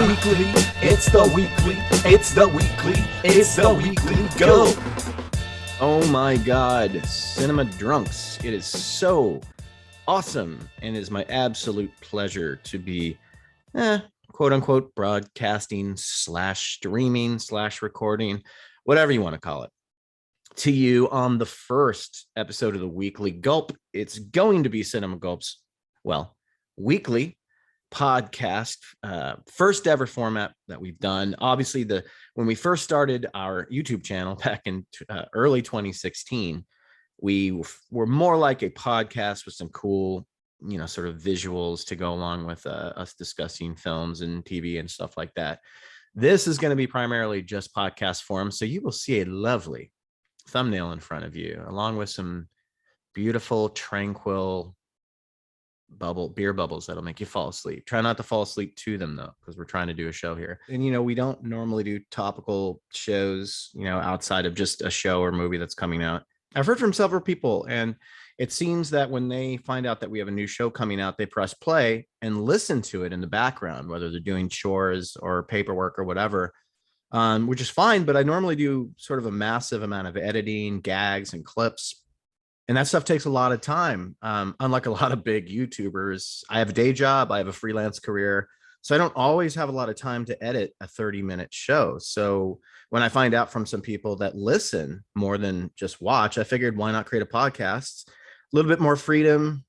weekly, it's the weekly, it's the weekly, it's the weekly gulp. Oh my God, cinema drunks. It is so awesome and it is my absolute pleasure to be, quote unquote, broadcasting slash streaming slash recording, whatever you want to call it, to you on the first episode of the Weekly Gulp. It's going to be Cinema Gulp's, weekly podcast, first ever format that we've done. Obviously, when we first started our YouTube channel back in early 2016, we were more like a podcast with some cool, sort of visuals to go along with us discussing films and TV and stuff like that. This is going to be primarily just podcast form, so you will see a lovely thumbnail in front of you, along with some beautiful, tranquil beer bubbles that'll make you fall asleep. Try not to fall asleep to them though, because we're trying to do a show here. And we don't normally do topical shows, outside of just a show or movie that's coming out. I've heard from several people, and it seems that when they find out that we have a new show coming out, they press play and listen to it in the background, whether they're doing chores or paperwork or whatever, which is fine. But I normally do sort of a massive amount of editing, gags, and clips. And that stuff takes a lot of time. Unlike a lot of big YouTubers, I have a day job, I have a freelance career, so I don't always have a lot of time to edit a 30-minute show. So when I find out from some people that listen more than just watch, I figured, why not create a podcast? A little bit more freedom,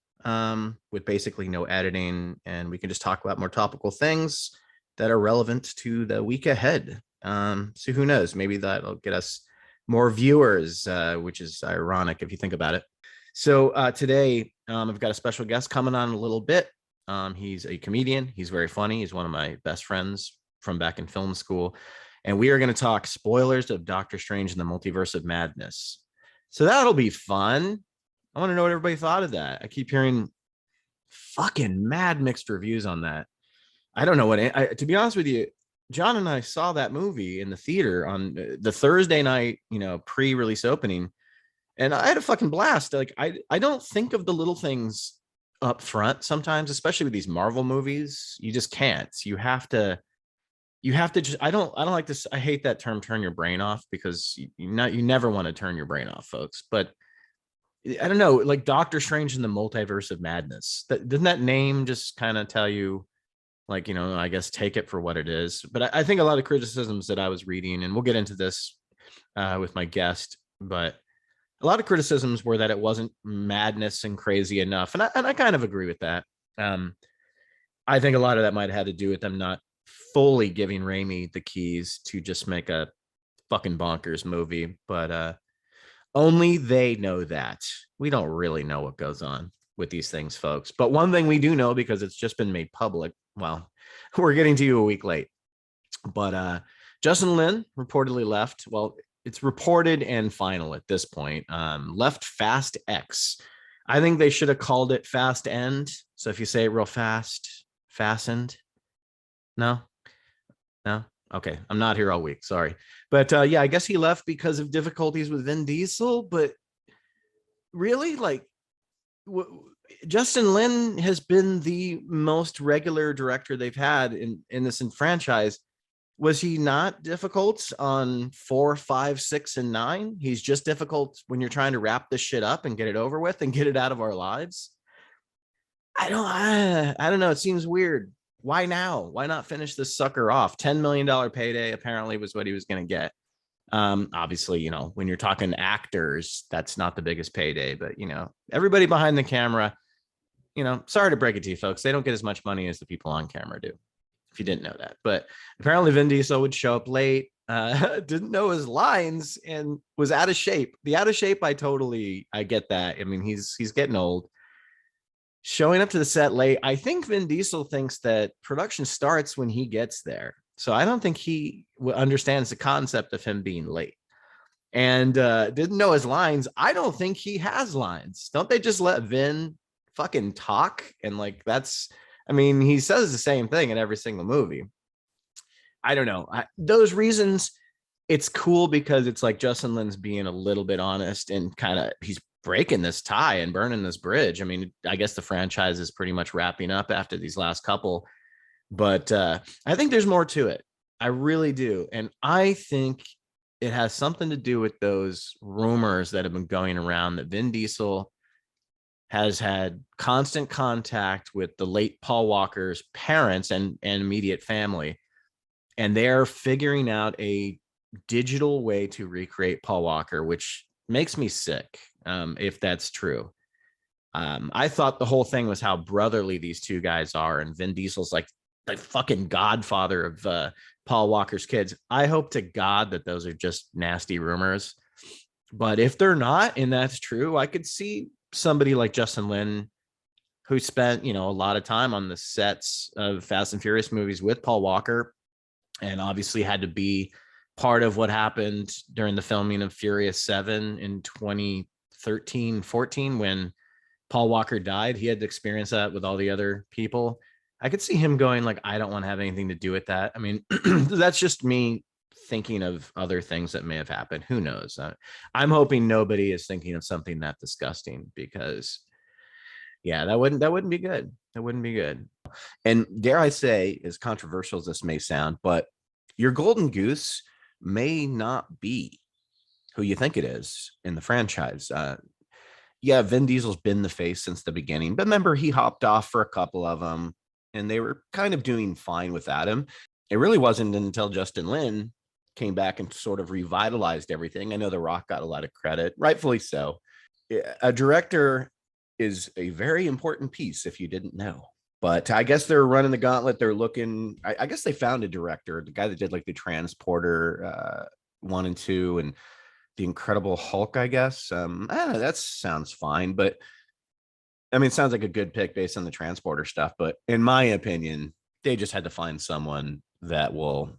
with basically no editing, and we can just talk about more topical things that are relevant to the week ahead. So who knows? Maybe that'll get us more viewers, which is ironic if you think about it. So today, I've got a special guest coming on in a little bit. He's a comedian. He's very funny. He's one of my best friends from back in film school. And we are going to talk spoilers of Doctor Strange and the Multiverse of Madness. So that'll be fun. I want to know what everybody thought of that. I keep hearing fucking mad mixed reviews on that. I don't know to be honest with you, John and I saw that movie in the theater on the Thursday night, pre-release opening, and I had a fucking blast. Like, I don't think of the little things up front sometimes, especially with these Marvel movies. You just can't. You have to just, I don't like this. I hate that term, turn your brain off, because you never want to turn your brain off, folks. But I don't know, like Doctor Strange and the Multiverse of Madness. Doesn't that name just kind of tell you, like, I guess take it for what it is? But I think a lot of criticisms that I was reading, and we'll get into this with my guest, but a lot of criticisms were that it wasn't madness and crazy enough. And I kind of agree with that. I think a lot of that might have had to do with them not fully giving Raimi the keys to just make a fucking bonkers movie. But only they know that. We don't really know what goes on with these things, folks. But one thing we do know, because it's just been made public, well, we're getting to you a week late, but Justin Lin reportedly left. Well, it's reported and final at this point. Left Fast X. I think they should have called it Fast End. So if you say it real fast, fastened. No. Okay, I'm not here all week. Sorry, but yeah, I guess he left because of difficulties with Vin Diesel. But really, like, Justin Lin has been the most regular director they've had in this franchise. Was he not difficult on 4, 5, 6, and 9? He's just difficult when you're trying to wrap this shit up and get it over with and get it out of our lives. I don't know. It seems weird. Why now? Why not finish this sucker off? $10 million payday apparently was what he was going to get. Obviously, when you're talking actors, that's not the biggest payday, but everybody behind the camera, sorry to break it to you folks, they don't get as much money as the people on camera do, if you didn't know that. But apparently Vin Diesel would show up late, didn't know his lines, and was out of shape. The out of shape, I get that. I mean, he's getting old. Showing up to the set late. I think Vin Diesel thinks that production starts when he gets there. So I don't think he understands the concept of him being late, and didn't know his lines. I don't think he has lines. Don't they just let Vin fucking talk? And like, he says the same thing in every single movie. I don't know. Those reasons, it's cool because it's like Justin Lin's being a little bit honest, and kind of he's breaking this tie and burning this bridge. I mean, I guess the franchise is pretty much wrapping up after these last couple. But I think there's more to it. I really do. And I think it has something to do with those rumors that have been going around that Vin Diesel has had constant contact with the late Paul Walker's parents and immediate family. And they're figuring out a digital way to recreate Paul Walker, which makes me sick, if that's true. I thought the whole thing was how brotherly these two guys are, and Vin Diesel's like the fucking godfather of Paul Walker's kids. I hope to God that those are just nasty rumors. But if they're not, and that's true, I could see somebody like Justin Lin, who spent, a lot of time on the sets of Fast and Furious movies with Paul Walker, and obviously had to be part of what happened during the filming of Furious 7 in 2013-14 when Paul Walker died. He had to experience that with all the other people. I could see him going like, I don't want to have anything to do with that. I mean, that's just me thinking of other things that may have happened. Who knows? I'm hoping nobody is thinking of something that disgusting, because yeah, that wouldn't be good. That wouldn't be good. And dare I say, as controversial as this may sound, but your golden goose may not be who you think it is in the franchise. Yeah, Vin Diesel's been the face since the beginning, but remember, he hopped off for a couple of them and they were kind of doing fine without him. It really wasn't until Justin Lin came back and sort of revitalized everything. I know The Rock got a lot of credit, rightfully so. A director is a very important piece, if you didn't know. But I guess they're running the gauntlet. They're looking, I guess they found a director, the guy that did like the Transporter 1 and 2 and the Incredible Hulk, I guess. I don't know, that sounds fine, but I mean, it sounds like a good pick based on the Transporter stuff. But in my opinion, they just had to find someone that will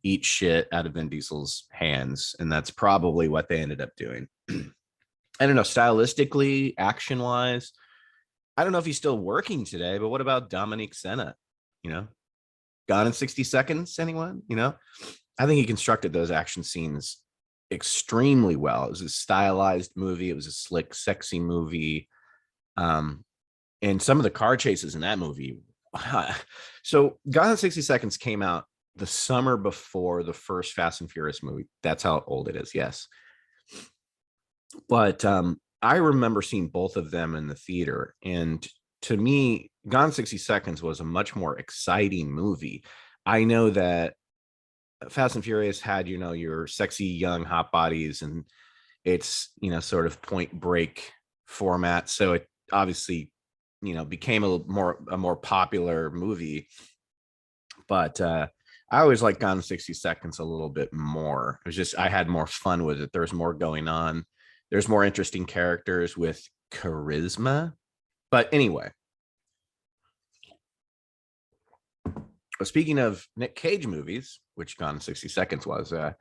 eat shit out of Vin Diesel's hands. And that's probably what they ended up doing. I don't know, stylistically, action wise, I don't know if he's still working today, but what about Dominic Sena? Gone in 60 Seconds, anyone? I think he constructed those action scenes extremely well. It was a stylized movie. It was a slick, sexy movie. And some of the car chases in that movie. So Gone in 60 Seconds came out the summer before the first Fast and Furious movie. That's how old it is. Yes. But I remember seeing both of them in the theater. And to me, Gone 60 Seconds was a much more exciting movie. I know that Fast and Furious had, your sexy young hot bodies, and it's, sort of Point Break format. So it obviously, became a more popular movie. But I always liked Gone in 60 Seconds a little bit more. It was just, I had more fun with it. There was more going on. There's more interesting characters with charisma. But anyway, speaking of Nick Cage movies, which Gone in 60 Seconds was, I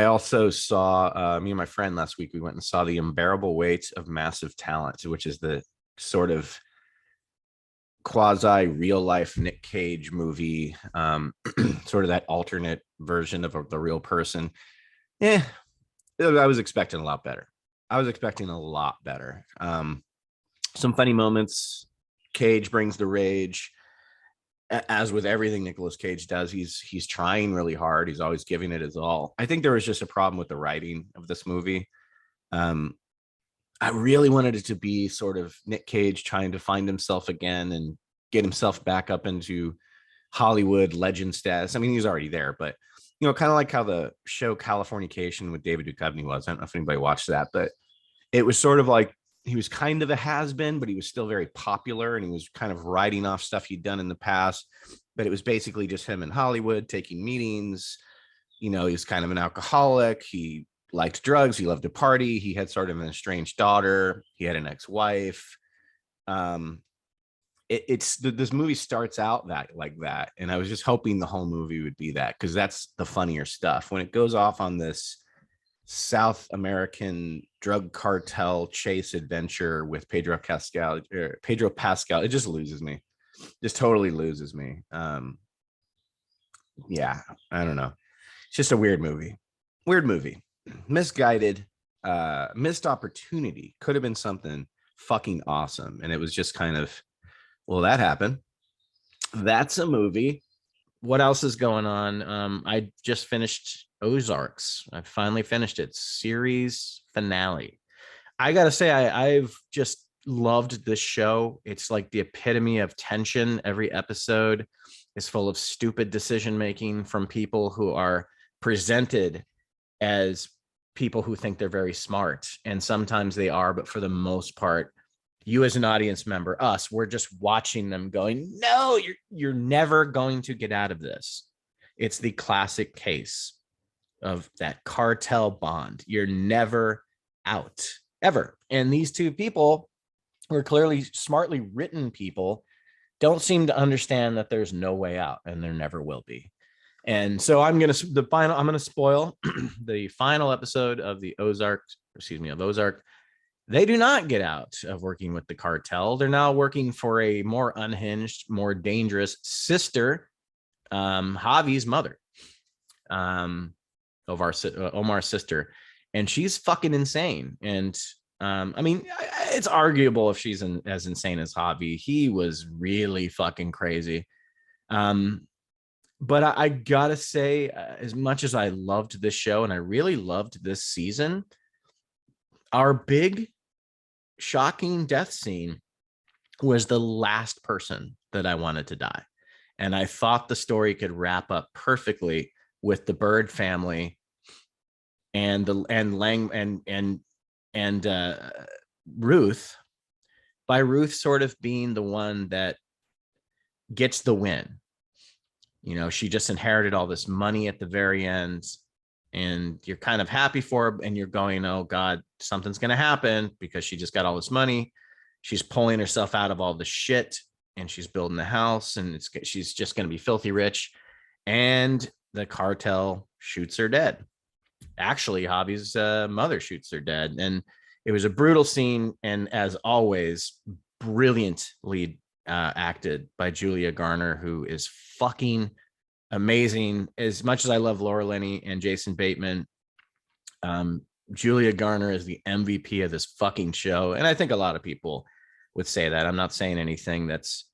also saw, me and my friend last week, we went and saw The Unbearable Weight of Massive Talent, which is the sort of quasi real life Nick Cage movie, sort of that alternate version of the real person. Yeah, I was expecting a lot better. Some funny moments. Cage brings the rage. As with everything Nicolas Cage does, he's trying really hard. He's always giving it his all. I think there was just a problem with the writing of this movie. I really wanted it to be sort of Nick Cage trying to find himself again and get himself back up into Hollywood legend status. I mean, he's already there, but kind of like how the show Californication with David Duchovny was. I don't know if anybody watched that, but it was sort of like he was kind of a has-been, but he was still very popular, and he was kind of writing off stuff he'd done in the past. But it was basically just him in Hollywood taking meetings. He was kind of an alcoholic. He liked drugs. He loved to party. He had sort of an estranged daughter. He had an ex-wife. This movie starts out like that, and I was just hoping the whole movie would be that, because that's the funnier stuff. When it goes off on this South American drug cartel chase adventure with Pedro Pascal, it just loses me. Just totally loses me. Yeah, I don't know. It's just a weird movie. Misguided, missed opportunity. Could have been something fucking awesome, and it was just kind of, well, that happened. That's a movie. What else is going on? I just finished Ozarks. I finally finished it. Series finale. I gotta say, I've just loved this show. It's like the epitome of tension. Every episode is full of stupid decision making from people who are presented as people who think they're very smart. And sometimes they are, but for the most part, you as an audience member, us, we're just watching them going, no, you're never going to get out of this. It's the classic case of that cartel bond. You're never out, ever. And these two people, who are clearly smartly written people, don't seem to understand that there's no way out, and there never will be. And so I'm gonna spoil the final episode of the Ozark, of Ozark. They do not get out of working with the cartel. They're now working for a more unhinged, more dangerous sister, Javi's mother, Omar's sister, and she's fucking insane. And I mean, it's arguable if she's as insane as Javi. He was really fucking crazy. But I gotta say, as much as I loved this show and I really loved this season, our big shocking death scene was the last person that I wanted to die. And I thought the story could wrap up perfectly with the Bird family and Ruth, by Ruth sort of being the one that gets the win. You know, she just inherited all this money at the very end, and you're kind of happy for her, and you're going, oh God, something's going to happen because she just got all this money. She's pulling herself out of all the shit, and she's building the house, and she's just going to be filthy rich. And the cartel shoots her dead. Actually, Javi's mother shoots her dead. And it was a brutal scene. And as always, brilliantly acted by Julia Garner, who is fucking amazing. As much as I love Laura Linney and Jason Bateman, Julia Garner is the MVP of this fucking show. And I think a lot of people would say that. I'm not saying anything that's,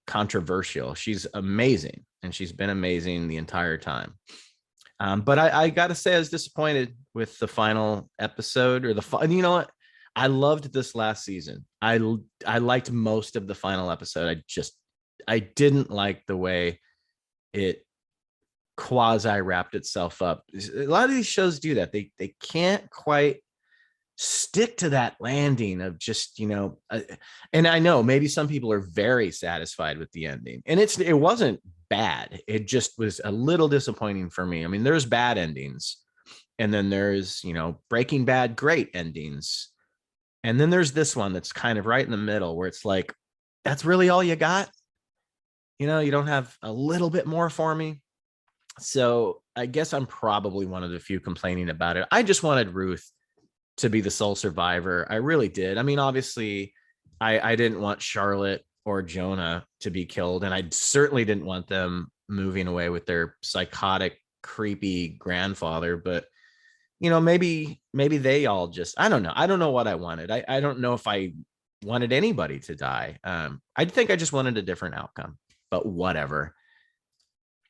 controversial. She's amazing, and she's been amazing the entire time. But I got to say, I was disappointed with the final episode, or you know what? I loved this last season. I liked most of the final episode. I didn't like the way it quasi wrapped itself up. A lot of these shows do that. They can't quite stick to that landing of just, and I know maybe some people are very satisfied with the ending, and it wasn't bad. It just was a little disappointing for me. I mean, there's bad endings, and then there's, Breaking Bad, great endings. And then there's this one that's kind of right in the middle, where it's like, that's really all you got? You don't have a little bit more for me. So I guess I'm probably one of the few complaining about it. I just wanted Ruth to be the sole survivor. I really did. I mean, obviously, I didn't want Charlotte or Jonah to be killed, and I certainly didn't want them moving away with their psychotic, creepy grandfather. But maybe they all just, I don't know. I don't know what I wanted. I don't know if I wanted anybody to die. I think I just wanted a different outcome, but whatever.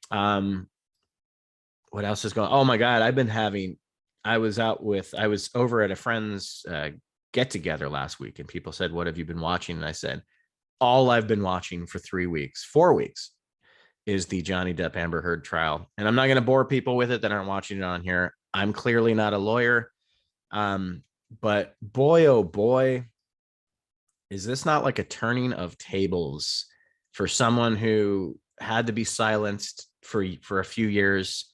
What else is going on? Oh my God. I was over at a friend's get together last week, and people said, what have you been watching? And I said, all I've been watching for 4 weeks is the Johnny Depp Amber Heard trial. And I'm not going to bore people with it that aren't watching it on here. I'm clearly not a lawyer. But boy, oh boy, is this not like a turning of tables for someone who had to be silenced for a few years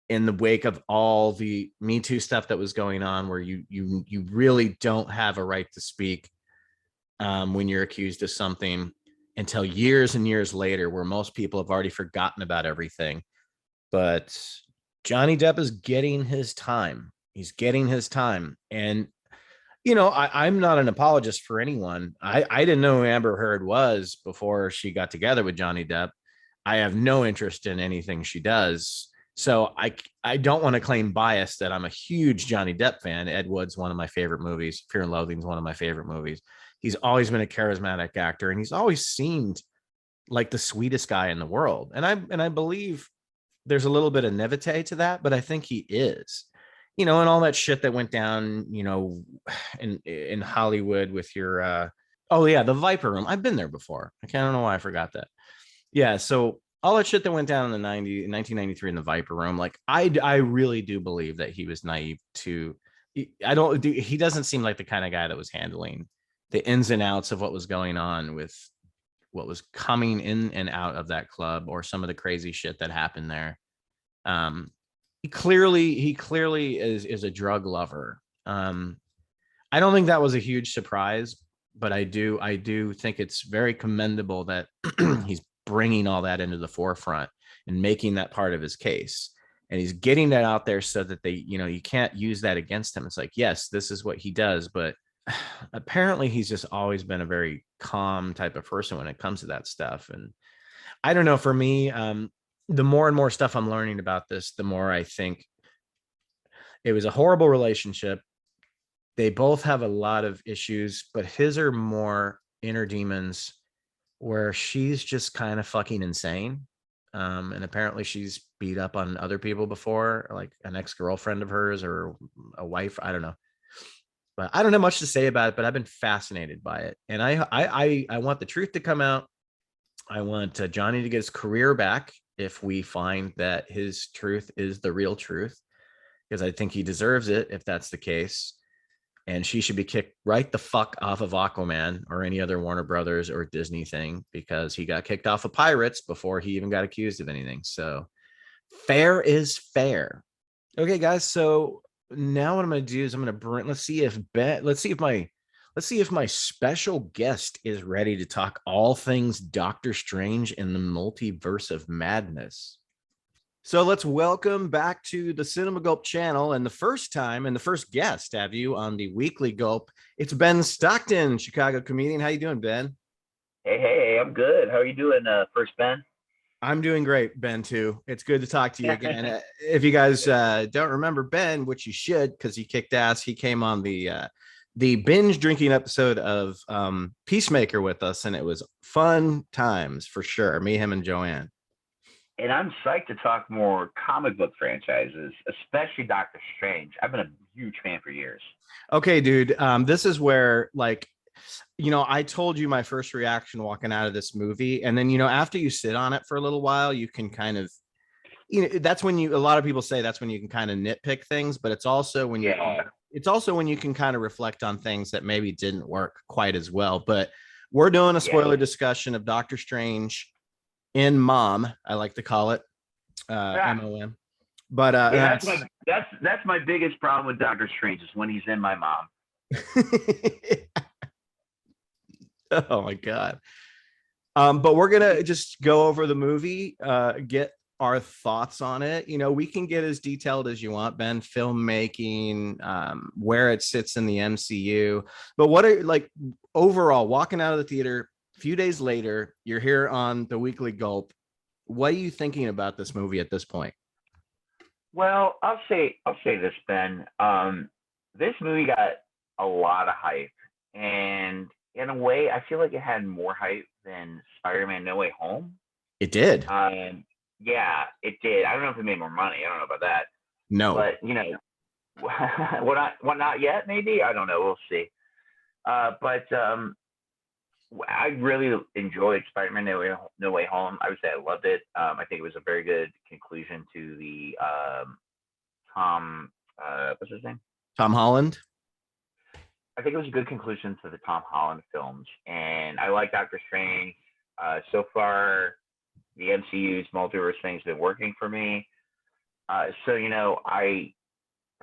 in the wake of all the Me Too stuff that was going on, where you really don't have a right to speak when you're accused of something until years and years later, where most people have already forgotten about everything. But Johnny Depp is getting his time. He's getting his time. And, I'm not an apologist for anyone. I didn't know who Amber Heard was before she got together with Johnny Depp. I have no interest in anything she does. So I don't want to claim bias that I'm a huge Johnny Depp fan. Ed Wood's one of my favorite movies. Fear and Loathing is one of my favorite movies. He's always been a charismatic actor, and he's always seemed like the sweetest guy in the world. And I believe there's a little bit of naivete to that, but I think he is. And all that shit that went down, in Hollywood with your oh yeah, the Viper Room. I've been there before. I don't know why I forgot that. Yeah, so all that shit that went down in the 1993 in the Viper Room, like I really do believe that he was naive to. He doesn't seem like the kind of guy that was handling the ins and outs of what was going on with what was coming in and out of that club, or some of the crazy shit that happened there. He clearly is a drug lover. I don't think that was a huge surprise, but I do think it's very commendable that he's bringing all that into the forefront and making that part of his case. And he's getting that out there so that you can't use that against him. It's like, yes, this is what he does, but apparently he's just always been a very calm type of person when it comes to that stuff. And I don't know, for me, the more and more stuff I'm learning about this, the more I think it was a horrible relationship. They both have a lot of issues, but his are more inner demons, where she's just kind of fucking insane. And apparently she's beat up on other people before, like an ex-girlfriend of hers or a wife. I don't know. But I don't have much to say about it, but I've been fascinated by it. And I want the truth to come out. I want Johnny to get his career back if we find that his truth is the real truth, because I think he deserves it if that's the case. And she should be kicked right the fuck off of Aquaman or any other Warner Brothers or Disney thing, because he got kicked off of Pirates before he even got accused of anything. So fair is fair. Okay, guys. So now what I'm going to do is I'm going to bring, let's see if my special guest is ready to talk all things Doctor Strange in the Multiverse of Madness. So let's welcome back to the Cinema Gulp channel, and the first time and the first guest have you on the Weekly Gulp. It's Ben Stockton, Chicago comedian. How you doing, Ben? Hey, I'm good. How are you doing, first Ben? I'm doing great, Ben, too. It's good to talk to you again. If you guys don't remember Ben, which you should, because he kicked ass, he came on the binge drinking episode of Peacemaker with us, and it was fun times for sure. Me, him, and Joanne. And I'm psyched to talk more comic book franchises, especially Doctor Strange. I've been a huge fan for years. Okay, dude. This is where, like, I told you my first reaction walking out of this movie. And then, after you sit on it for a little while, you can kind of, that's when a lot of people say that's when you can kind of nitpick things, but it's also when you can kind of reflect on things that maybe didn't work quite as well. But we're doing a spoiler discussion of Doctor Strange in Mom, I like to call it, MOM. But that's my biggest problem with Doctor Strange, is when he's in my mom. Oh my god. But we're gonna just go over the movie, get our thoughts on it. We can get as detailed as you want, Ben. Filmmaking, where it sits in the MCU. But what are, like, overall, walking out of the theater a few days later, you're here on the Weekly Gulp. What are you thinking about this movie at this point? Well, I'll say this, Ben. This movie got a lot of hype, and in a way, I feel like it had more hype than Spider-Man: No Way Home. It did. Yeah, it did. I don't know if it made more money. I don't know about that. No, but what not yet? Maybe, I don't know. We'll see. But I really enjoyed Spider-Man: No Way Home. I would say I loved it. I think it was a very good conclusion to the Tom. What's his name? Tom Holland. I think it was a good conclusion to the Tom Holland films, and I like Doctor Strange. So far, the MCU's multiverse thing's been working for me. So I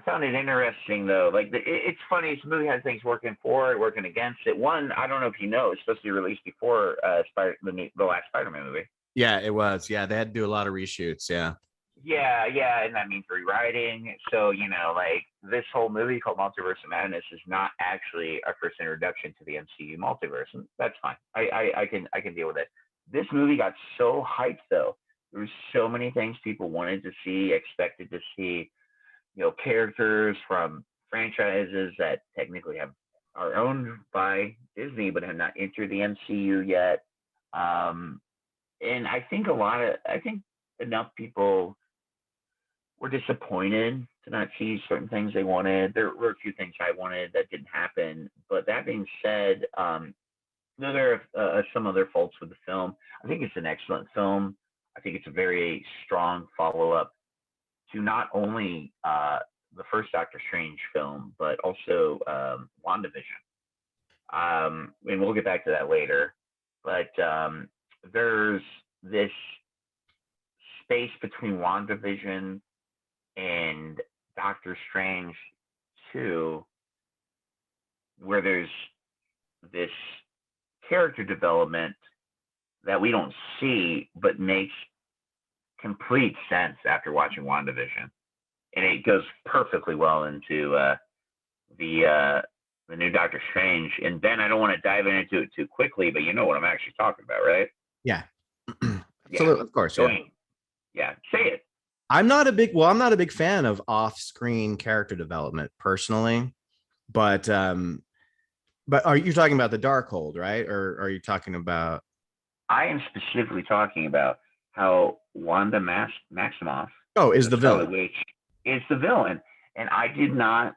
found it interesting, though. Like, it's funny. This movie has things working for it, working against it. One, I don't know if you know, it's supposed to be released before the last Spider-Man movie. Yeah, it was. Yeah, they had to do a lot of reshoots. Yeah. Yeah, and that means rewriting. So, like, this whole movie called Multiverse of Madness is not actually our first introduction to the MCU multiverse, and that's fine. I can deal with it. This movie got so hyped, though. There were so many things people wanted to see, expected to see. Characters from franchises that technically have are owned by Disney but have not entered the MCU yet. And I think enough people were disappointed to not see certain things they wanted. There were a few things I wanted that didn't happen. But that being said, there are some other faults with the film. I think it's an excellent film. I think it's a very strong follow up to not only the first Doctor Strange film, but also WandaVision. And we'll get back to that later. But there's this space between WandaVision and Doctor Strange 2 where there's this character development that we don't see but makes complete sense after watching WandaVision. And it goes perfectly well into the new Doctor Strange. And Ben, I don't want to dive into it too quickly, but you know what I'm actually talking about, right? Yeah. Absolutely, of course. Yeah, say it. I'm not a big fan of off-screen character development personally, but are you talking about the Darkhold, right? Or are you talking about? I am specifically talking about how Wanda Maximoff, is the villain, Witch, is the villain, and I did not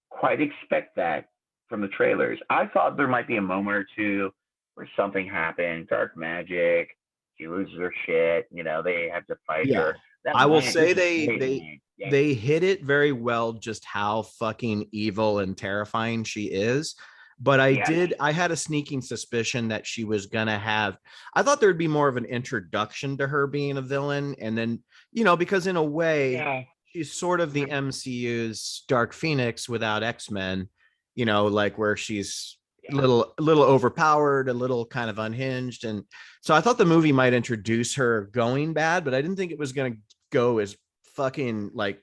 quite expect that from the trailers. I thought there might be a moment or two where something happened, dark magic, she loses her shit, they have to fight her. I will say they hit it very well, just how fucking evil and terrifying she is. But I had a sneaking suspicion that she was gonna have. I thought there'd be more of an introduction to her being a villain, and then because in a way she's sort of the MCU's Dark Phoenix without X-Men. Like where she's a little overpowered, a little kind of unhinged, and so I thought the movie might introduce her going bad, but I didn't think it was gonna go as fucking like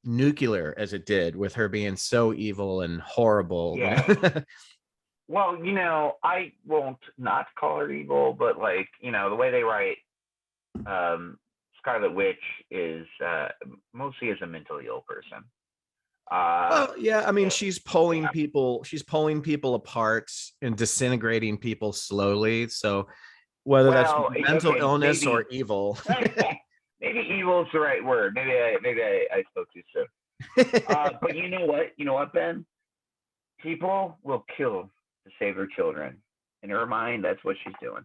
nuclear as it did, with her being so evil and horrible. Well, I won't not call her evil, but the way they write Scarlet Witch is mostly as a mentally ill person. She's pulling people apart and disintegrating people slowly. So whether that's mental illness or evil. Maybe evil is the right word. Maybe I spoke too soon. But you know what, Ben? People will kill to save their children. In her mind, that's what she's doing.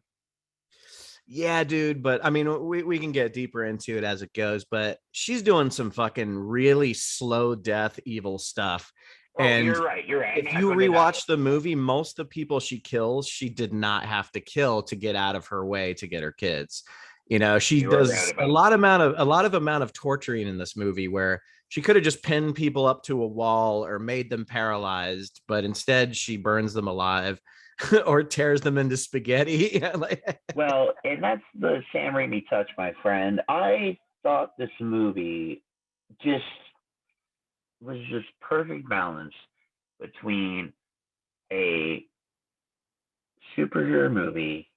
Yeah, dude. But I mean, we can get deeper into it as it goes. But she's doing some fucking really slow death, evil stuff. And you're right. If you rewatch the movie, most of the people she kills, she did not have to kill to get out of her way to get her kids. She does a lot of torturing in this movie where she could have just pinned people up to a wall or made them paralyzed, but instead she burns them alive or tears them into spaghetti. Well, and that's the Sam Raimi touch, my friend. I thought this movie was just perfect balance between a superhero movie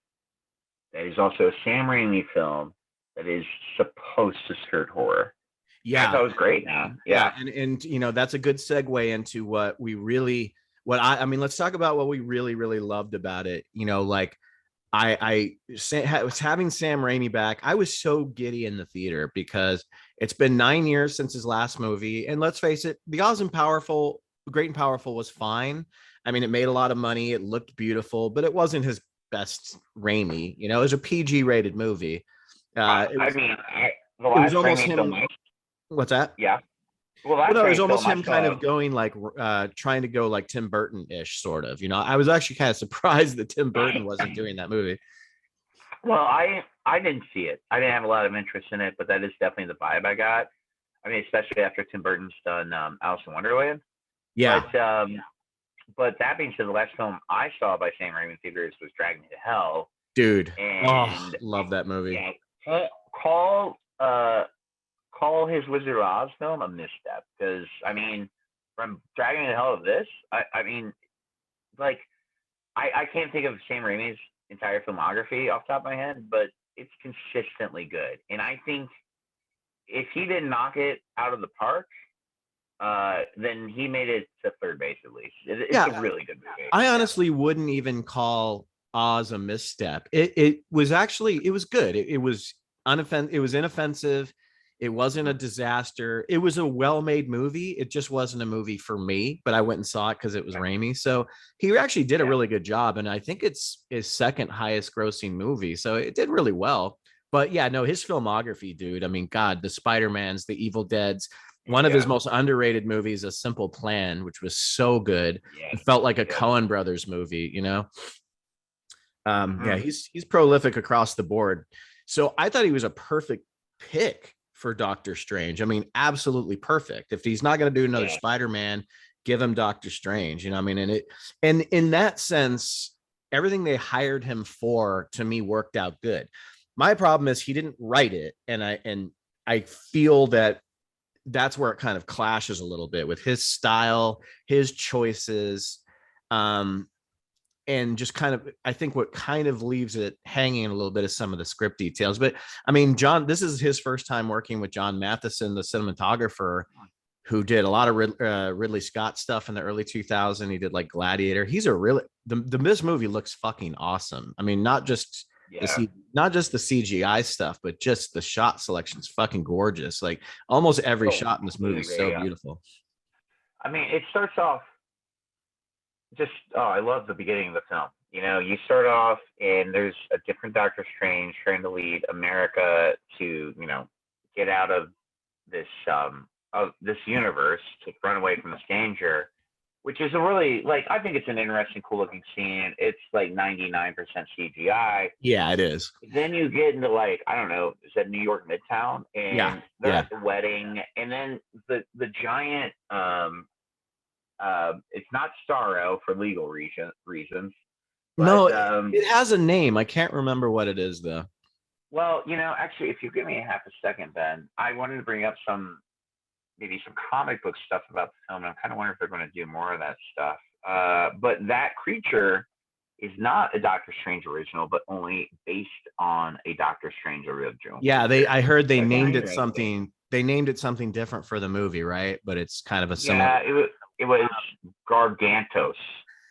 that is also a Sam Raimi film that is supposed to skirt horror. Yeah, that was great. Yeah, and that's a good segue into what we really. I mean, let's talk about what we really, really loved about it. I was having Sam Raimi back. I was so giddy in the theater because it's been 9 years since his last movie. And let's face it, The Great and Powerful was fine. I mean, it made a lot of money. It looked beautiful, but it wasn't his best Raimi. It was a PG rated movie. It was almost him. What's that? Yeah. Well, it was almost him kind of going like trying to go like Tim Burton-ish sort of. I was actually kind of surprised that Tim Burton wasn't doing that movie. Well, I didn't see it. I didn't have a lot of interest in it, but that is definitely the vibe I got. I mean, especially after Tim Burton's done Alice in Wonderland. Yeah. But that being said, the last film I saw by Sam Raimi theaters was Drag Me to Hell. Dude, love that movie. Yeah, call his Wizard of Oz film a misstep, because I mean, from Drag Me to Hell of this, I mean, like, I can't think of Sam Raimi's entire filmography off the top of my head, but it's consistently good. And I think if he didn't knock it out of the park, then he made it to third base at least. It's a Yeah, really good movie. I honestly wouldn't even call Oz a misstep. It was actually, it was good. It was it was inoffensive. It wasn't a disaster. It was a well-made movie. It just wasn't a movie for me, but I went and saw it because it was Raimi. So he actually did a really good job. And I think it's his second highest grossing movie. So it did really well. But yeah, no, his filmography, dude. I mean, God, the Spider-Mans, the Evil Deads, one of his most underrated movies, A Simple Plan, which was so good. It felt like a Coen Brothers movie, you know? Yeah, he's prolific across the board. So I thought he was a perfect pick for Doctor Strange. I mean, absolutely perfect. If he's not going to do another Spider-Man, give him Doctor Strange. You know, I mean, and in that sense, everything they hired him for to me worked out good. My problem is he didn't write it, and I feel that that's where it kind of clashes a little bit with his style, his choices. And just kind of, I think what kind of leaves it hanging a little bit is some of the script details. But I mean, this is his first time working with John Matheson, the cinematographer, who did a lot of Ridley Scott stuff in the early 2000s. He did like Gladiator. He's a really, this movie looks fucking awesome. I mean, not just the CGI stuff, but just the shot selection is fucking gorgeous. Like almost every shot in this movie is so beautiful. I mean, it starts off I love the beginning of the film. You know, you start off and there's a different Doctor Strange trying to lead America to, you know, get out of this universe, to run away from this danger, which is a really, like, I think it's an interesting, cool looking scene. It's like 99% CGI. Yeah, it is. Then you get into, like, I don't know, is that New York Midtown? And they're at the wedding, and then the giant it's not Starro for legal reasons. But, no, it has a name. I can't remember what it is though. Well, you know, actually, if you give me a half a second, Ben, I wanted to bring up maybe some comic book stuff about the film. And I'm kind of wondering if they're going to do more of that stuff. But that creature is not a Doctor Strange original, but only based on a Doctor Strange original. Yeah, I heard they named it something. They named it something different for the movie, right? But it's kind of a similar. Yeah, it was Gargantos.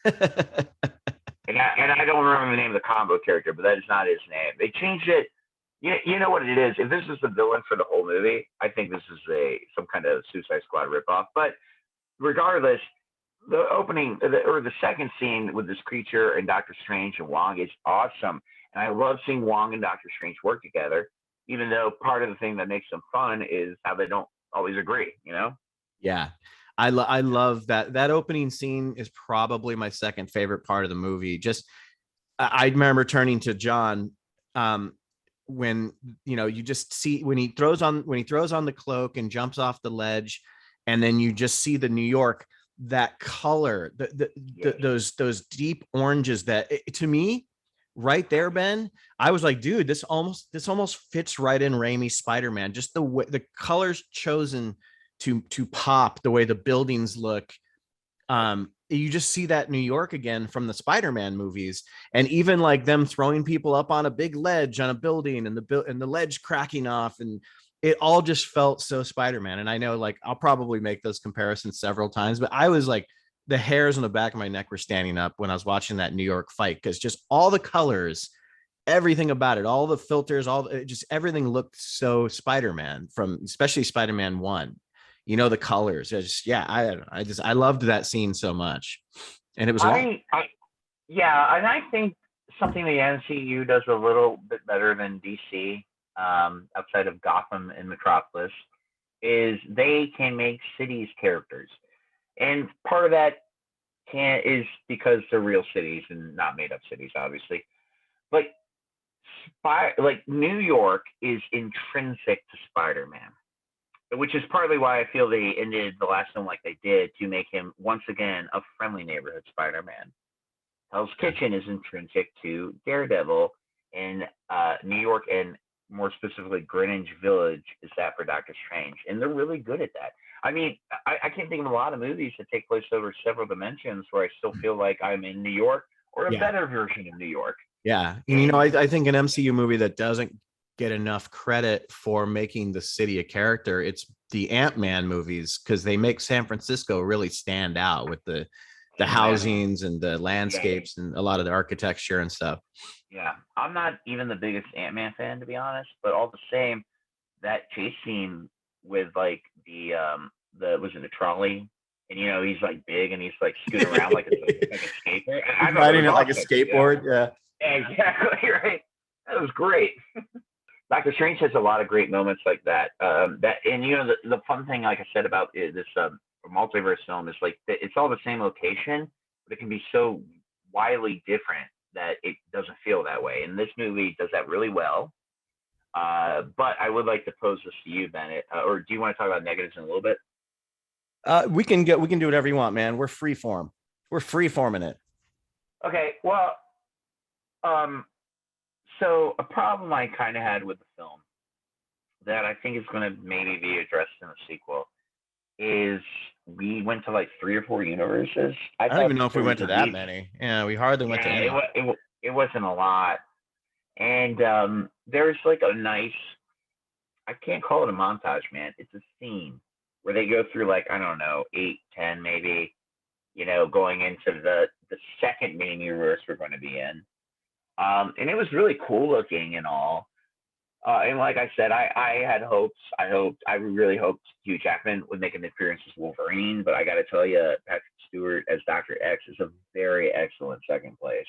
And I don't remember the name of the combo character, but that is not his name. They changed it. You know what it is? If this is the villain for the whole movie, I think this is some kind of Suicide Squad ripoff. But regardless, the opening or the second scene with this creature and Doctor Strange and Wong is awesome. And I love seeing Wong and Doctor Strange work together, even though part of the thing that makes them fun is how they don't always agree, you know? Yeah. I love that opening scene is probably my second favorite part of the movie. Just I remember turning to John when, you know, you just see when he throws on the cloak and jumps off the ledge, and then you just see the New York, that color, those deep oranges that to me right there, Ben, I was like, dude, this almost fits right in Raimi's Spider-Man. Just the way the colors chosen to pop, the way the buildings look. You just see that New York again from the Spider-Man movies, and even like them throwing people up on a big ledge on a building and the ledge cracking off, and it all just felt so Spider-Man. And I know, like, I'll probably make those comparisons several times, but I was like, the hairs on the back of my neck were standing up when I was watching that New York fight, because just all the colors, everything about it, all the filters, just everything looked so Spider-Man, from especially Spider-Man 1. You know, the colors. I loved that scene so much, and it was long. And I think something the MCU does a little bit better than DC, outside of Gotham and Metropolis, is they can make cities characters, and part of that is because they're real cities and not made up cities, obviously. But like New York is intrinsic to Spider-Man, which is partly why I feel they ended the last film like they did, to make him once again a friendly neighborhood Spider-Man. Hell's Kitchen is intrinsic to Daredevil, and New York, and more specifically Greenwich Village, is that for Doctor Strange, and they're really good at that. I mean, I can't think of a lot of movies that take place over several dimensions where I still feel like I'm in New York, or a better version of New York. Yeah, and you know, I think an MCU movie that doesn't get enough credit for making the city a character. It's the Ant-Man movies, because they make San Francisco really stand out with the housings and the landscapes and a lot of the architecture and stuff. Yeah, I'm not even the biggest Ant-Man fan, to be honest, but all the same, that chase scene with like the was it a trolley, and he's like big and he's like scooting around like a skateboard. I Riding it like a awesome. skateboard. Yeah. Exactly right. That was great. Doctor Strange has a lot of great moments like that. That and the fun thing, like I said about this multiverse film, is like it's all the same location, but it can be so widely different that it doesn't feel that way. And this movie does that really well. But I would like to pose this to you, Bennett. Or do you want to talk about negatives in a little bit? We can do whatever you want, man. We're free form. We're free forming it. Okay. Well, so a problem I kind of had with the film that I think is going to maybe be addressed in the sequel is we went to like 3 or 4 universes. I don't even know if we went to that many. Yeah, we hardly went to any. It wasn't a lot. And there's like a nice, I can't call it a montage, man. It's a scene where they go through like, I don't know, 8, 10 maybe, going into the second main universe we're going to be in. And it was really cool looking and all. And like I said, I had hopes. I really hoped Hugh Jackman would make an appearance as Wolverine, but I got to tell you, Patrick Stewart as Dr. X is a very excellent second place.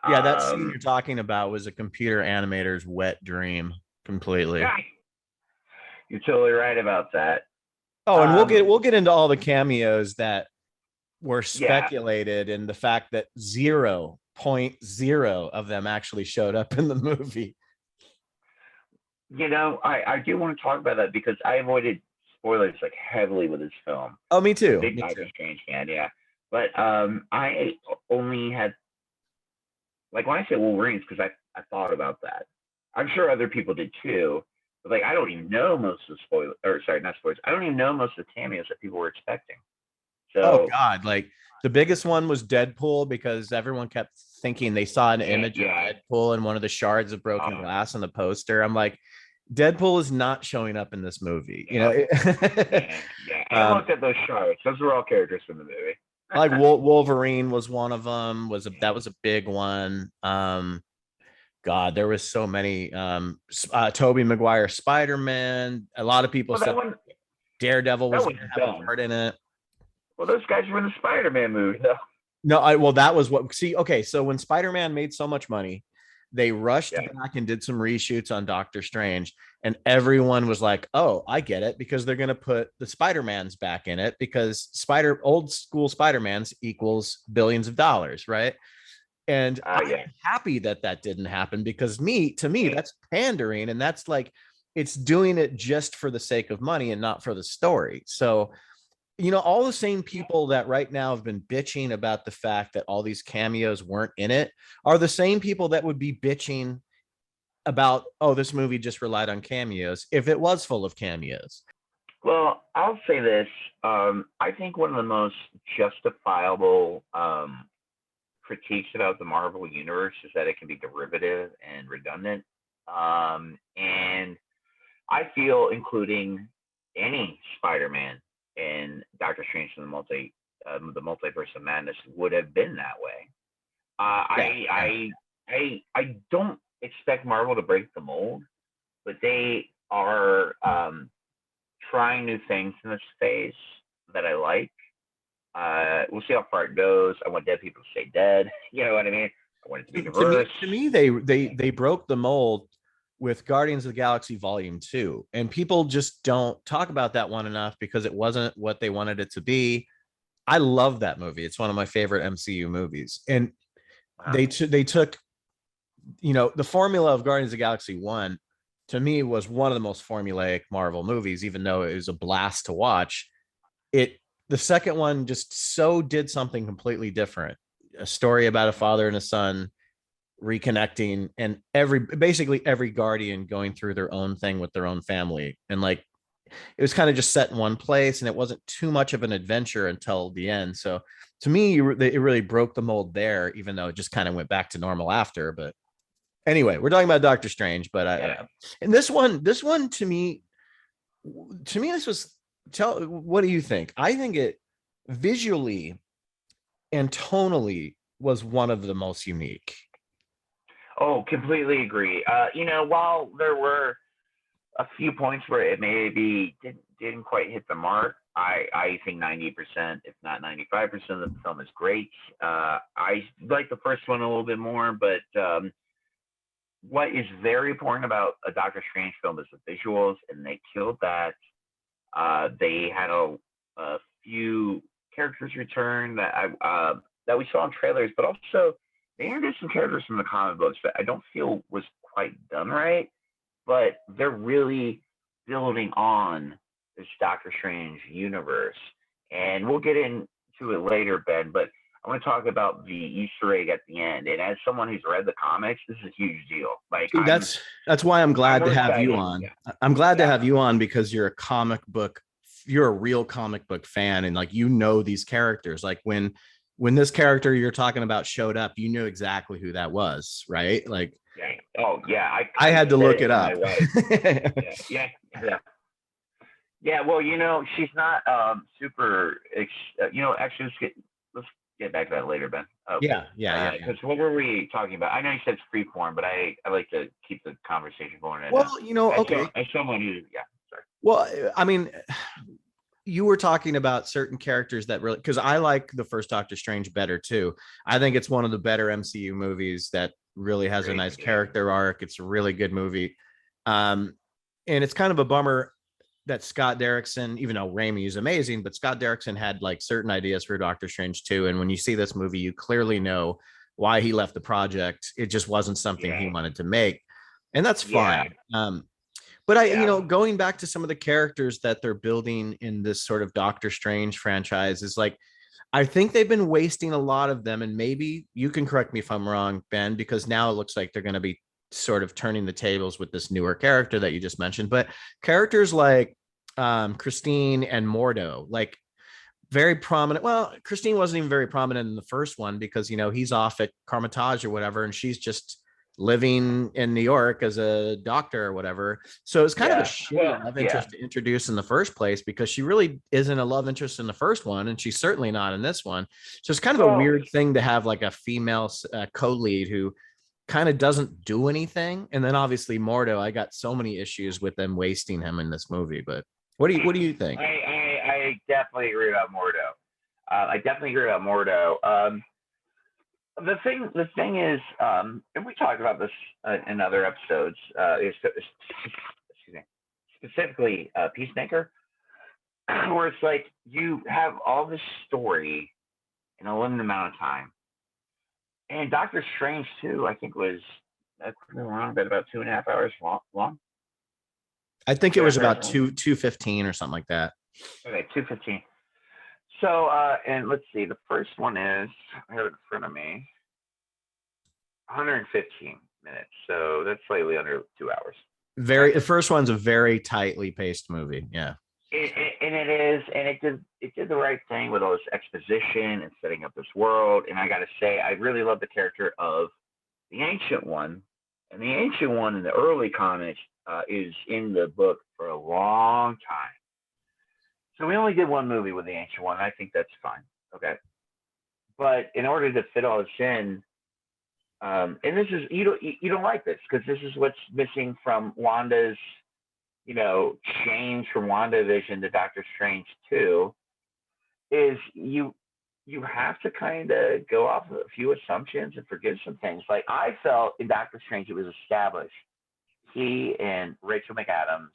Yeah, that scene you're talking about was a computer animator's wet dream completely. Yeah, you're totally right about that. Oh, and we'll get into all the cameos that were speculated and the fact that 0.0 of them actually showed up in the movie. I do want to talk about that because I avoided spoilers like heavily with this film. Oh, me too. Big Doctor Strange fan, yeah. But I only had, like, when I say Wolverines, because I thought about that. I'm sure other people did too. But like, I don't even know most of the spoilers, or sorry, not spoilers. I don't even know most of the cameos that people were expecting. So, oh God, like the biggest one was Deadpool, because everyone kept thinking they saw an image of Deadpool in one of the shards of broken glass on the poster. I'm like, Deadpool is not showing up in this movie. I looked at those shards. Those were all characters from the movie. Like Wolverine was one of them. That was a big one. God, there was so many. Tobey Maguire Spider-Man. A lot of people said Daredevil was going to have a part in it. Well, those guys were in the Spider-Man movie, though. No, that was what. See, okay, so when Spider-Man made so much money, they rushed back and did some reshoots on Doctor Strange, and everyone was like, "Oh, I get it," because they're going to put the Spider-Mans back in it, because old school Spider-Mans equals billions of dollars, right? And I'm happy that didn't happen, because to me, that's pandering, and that's like, it's doing it just for the sake of money and not for the story. So, all the same people that right now have been bitching about the fact that all these cameos weren't in it are the same people that would be bitching about, oh, this movie just relied on cameos, if it was full of cameos. Well, I'll say this. I think one of the most justifiable critiques about the Marvel Universe is that it can be derivative and redundant. And I feel including any Spider-Man in Doctor Strange and the Multiverse of Madness would have been that way. I don't expect Marvel to break the mold, but they are trying new things in this phase that I like. We'll see how far it goes. I want dead people to stay dead. You know what I mean? I want it to be diverse. To me, they broke the mold with Guardians of the Galaxy Volume 2, and people just don't talk about that one enough because it wasn't what they wanted it to be. I love that movie. It's one of my favorite MCU movies, and they took, the formula of Guardians of the Galaxy 1 to me was one of the most formulaic Marvel movies, even though it was a blast to watch. The second one just did something completely different. A story about a father and a son reconnecting, and basically every Guardian going through their own thing with their own family. And like, it was kind of just set in one place, and it wasn't too much of an adventure until the end. So to me, it really broke the mold there, even though it just kind of went back to normal after. But Anyway, we're talking about Doctor Strange, but and this one to me, this was what do you think? I think it visually and tonally was one of the most unique. Oh, completely agree. While there were a few points where it maybe didn't quite hit the mark, I think 90%, if not 95% of the film is great. I like the first one a little bit more, but what is very important about a Doctor Strange film is the visuals, and they killed that. They had a few characters return that we saw in trailers, but also they introduced some characters from the comic books that I don't feel was quite done right, but they're really building on this Doctor Strange universe. And we'll get into it later, Ben, but I want to talk about the Easter egg at the end. And as someone who's read the comics, this is a huge deal. Like, That's why I'm glad to have you excited. on. Yeah. I'm glad to have you on because you're a real comic book fan, and like these characters. Like when this character you're talking about showed up, you knew exactly who that was, right? Like, Yeah. Oh yeah, I had to look it up. Yeah. Yeah, well, she's not super. Actually, let's get back to that later, Ben. Yeah. Because what were we talking about? I know you said it's free form, but I like to keep the conversation going. Well, okay. As someone who, yeah, sorry. Well, I mean, you were talking about certain characters that really, because I like the first Doctor Strange better too. I think it's one of the better MCU movies that really has a nice character arc. It's a really good movie. And it's kind of a bummer that Scott Derrickson, even though Raimi is amazing, but Scott Derrickson had like certain ideas for Doctor Strange too. And when you see this movie, you clearly know why he left the project. It just wasn't something he wanted to make. And that's fine. But going back to some of the characters that they're building in this sort of Doctor Strange franchise is like, I think they've been wasting a lot of them. And maybe you can correct me if I'm wrong, Ben, because now it looks like they're going to be sort of turning the tables with this newer character that you just mentioned. But characters like Christine and Mordo, like very prominent. Well, Christine wasn't even very prominent in the first one because, he's off at Carmitage or whatever, and she's just living in New York as a doctor or whatever. So it's kind of a shitty love interest to introduce in the first place because she really isn't a love interest in the first one, and she's certainly not in this one. So it's kind of a weird thing to have like a female co-lead who kind of doesn't do anything. And then obviously Mordo, I got so many issues with them wasting him in this movie. But what do you think? I definitely agree about Mordo. The thing is, and we talked about this in other episodes, excuse me, specifically Peacemaker, where it's like you have all this story in a limited amount of time. And Doctor Strange too, I think was, I could be wrong, but about 2.5 hours long. I think it was about 2:15 or something like that. Okay, 2:15. So, and let's see, the first one is, I have it in front of me, 115 minutes. So that's slightly under 2 hours. The first one's a very tightly paced movie. Yeah. And it is, and it did the right thing with all this exposition and setting up this world. And I got to say, I really love the character of the Ancient One. And the Ancient One in the early comics is in the book for a long time. So we only did one movie with the Ancient One. I think that's fine. Okay. But in order to fit all this in, and this is, you don't like this because this is what's missing from Wanda's, change from WandaVision to Doctor Strange 2, is you have to kind of go off of a few assumptions and forget some things. Like I felt in Doctor Strange, it was established he and Rachel McAdams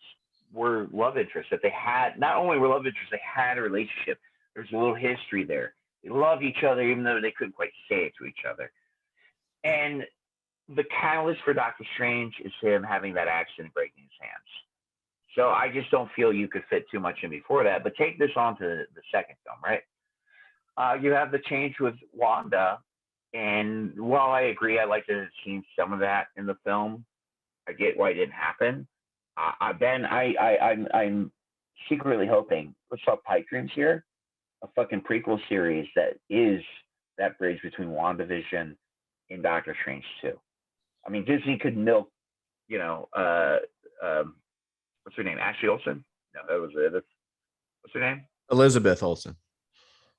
were love interests, that they had, not only were love interests, they had a relationship. There's a little history there. They love each other, even though they couldn't quite say it to each other. And the catalyst for Doctor Strange is him having that accident, breaking his hands. So I just don't feel you could fit too much in before that. But take this on to the second film, right? You have the change with Wanda. And while I agree, I like to have seen some of that in the film. I get why it didn't happen. Ben, I'm secretly hoping, let's talk pipe dreams here, a fucking prequel series that is that bridge between WandaVision and Doctor Strange 2. I mean, Disney could milk, you know, what's her name? Ashley Olsen? No, that was it. What's her name? Elizabeth Olsen.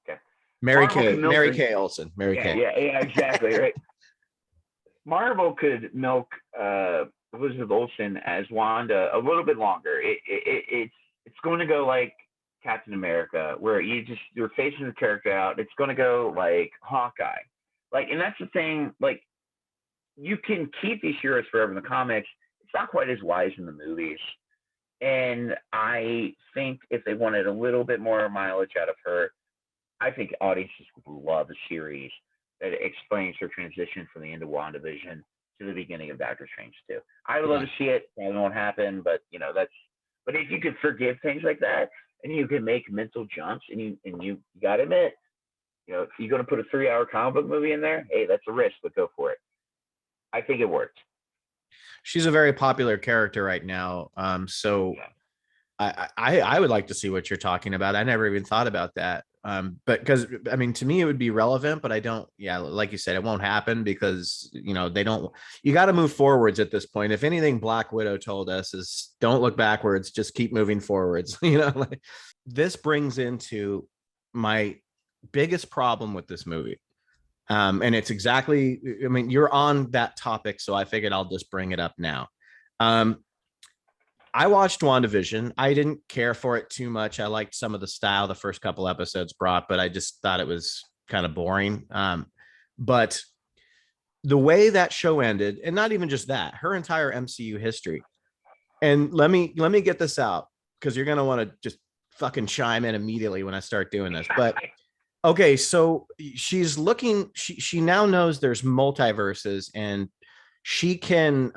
Okay. Mary Marvel Kay. could milk Mary her. Kay Olsen. Mary Yeah, Kay. yeah, exactly, right. Marvel could milk Elizabeth Olsen as Wanda a little bit longer. It's going to go like Captain America, where you're facing the character out. It's going to go like Hawkeye, like, and that's the thing. Like, you can keep these heroes forever in the comics. It's not quite as wise in the movies. And I think if they wanted a little bit more mileage out of her, I think audiences would love a series that explains her transition from the end of WandaVision to the beginning of Doctor Strange 2. I would love to see it. Probably won't happen, but but if you could forgive things like that and you can make mental jumps and you got to admit, if you're going to put a 3-hour comic book movie in there, hey, that's a risk, but go for it. I think it worked. She's a very popular character right now. So yeah. I would like to see what you're talking about. I never even thought about that. But because I mean, to me, it would be relevant, but I don't. Yeah, like you said, it won't happen because they don't. You got to move forwards at this point. If anything, Black Widow told us is don't look backwards, just keep moving forwards. This brings into my biggest problem with this movie. And it's exactly, I mean, you're on that topic, so I figured I'll just bring it up now. I watched WandaVision. I didn't care for it too much. I liked some of the style the first couple episodes brought, but I just thought it was kind of boring. But the way that show ended, and not even just that, her entire MCU history. And let me get this out because you're gonna want to just fucking chime in immediately when I start doing this. But okay, so she's looking. She now knows there's multiverses, and she can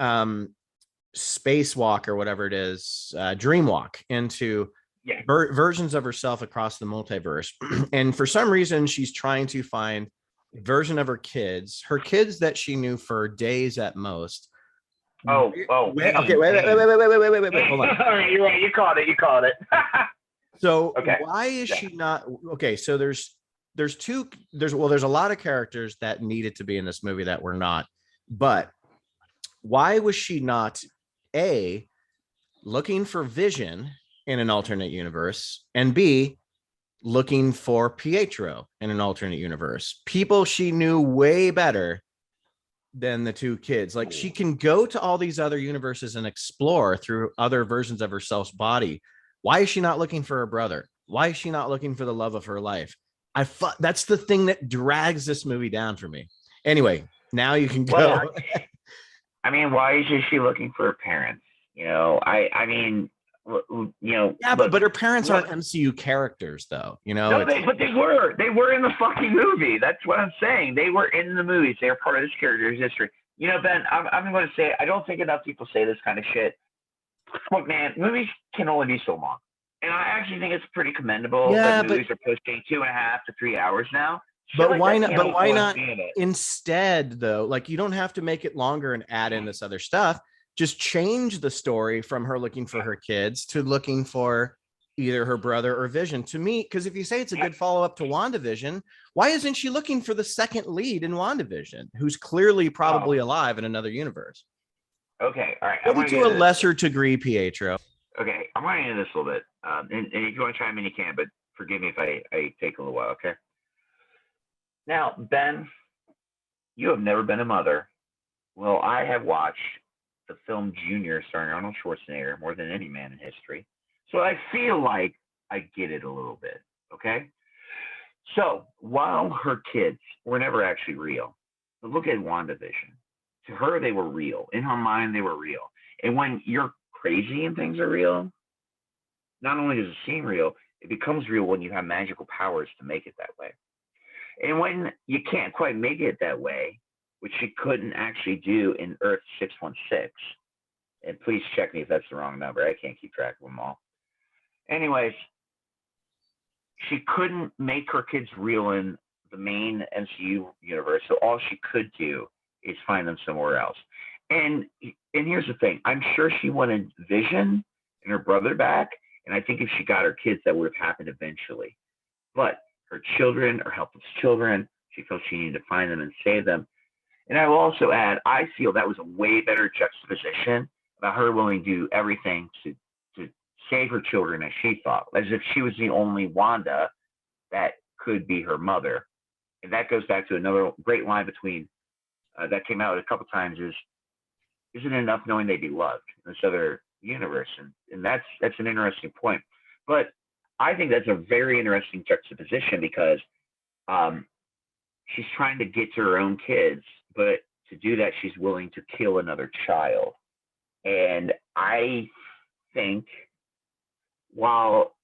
spacewalk or whatever it is, dreamwalk into versions of herself across the multiverse. And for some reason, she's trying to find a version of her kids that she knew for days at most. Okay, wait. Hold on. All right, you're right. You called it. So why is she not? Okay, so there's a lot of characters that needed to be in this movie that were not, but why was she not looking for Vision in an alternate universe, and B, looking for Pietro in an alternate universe? People she knew way better than the two kids. Like, she can go to all these other universes and explore through other versions of herself's body. Why is she not looking for her brother? Why is she not looking for the love of her life? That's the thing that drags this movie down for me. Anyway, now you can go. Well, I mean, why is she looking for her parents? I mean, yeah, but her parents aren't MCU characters, though. No, but they were in the fucking movie. That's what I'm saying. They were in the movies. They are part of this character's history. Ben, I'm going to say, I don't think enough people say this kind of shit. Look, man, movies can only be so long, and I actually think it's pretty commendable that movies are pushing 2.5 to 3 hours now. But why not? But why not instead, though? Like, you don't have to make it longer and add in this other stuff. Just change the story from her looking for her kids to looking for either her brother or Vision. To me, because if you say it's a good follow-up to WandaVision, why isn't she looking for the second lead in WandaVision, who's clearly probably alive in another universe? Okay, all right. Maybe to a lesser degree, Pietro. Okay, I'm running into this a little bit. And if you want to chime in, you can, but forgive me if I take a little while, okay? Now, Ben, you have never been a mother. Well, I have watched the film Junior starring Arnold Schwarzenegger more than any man in history. So I feel like I get it a little bit, okay? So while her kids were never actually real, but look at WandaVision. To her, they were real. In her mind, they were real. And when you're crazy and things are real, not only does it seem real, it becomes real when you have magical powers to make it that way. And when you can't quite make it that way, which she couldn't actually do in Earth 616, and please check me if that's the wrong number. I can't keep track of them all. Anyways, she couldn't make her kids real in the main MCU universe, so all she could do is find them somewhere else. And here's the thing. I'm sure she wanted Vision and her brother back, and I think if she got her kids, that would have happened eventually. But her children are helpless children. She felt she needed to find them and save them. And I will also add, I feel that was a way better juxtaposition about her willing to do everything to save her children as she thought, as if she was the only Wanda that could be her mother. And that goes back to another great line between that came out a couple times is, isn't it enough knowing they'd be loved in this other universe? And that's an interesting point. But I think that's a very interesting juxtaposition because she's trying to get to her own kids, but to do that, she's willing to kill another child. And I think while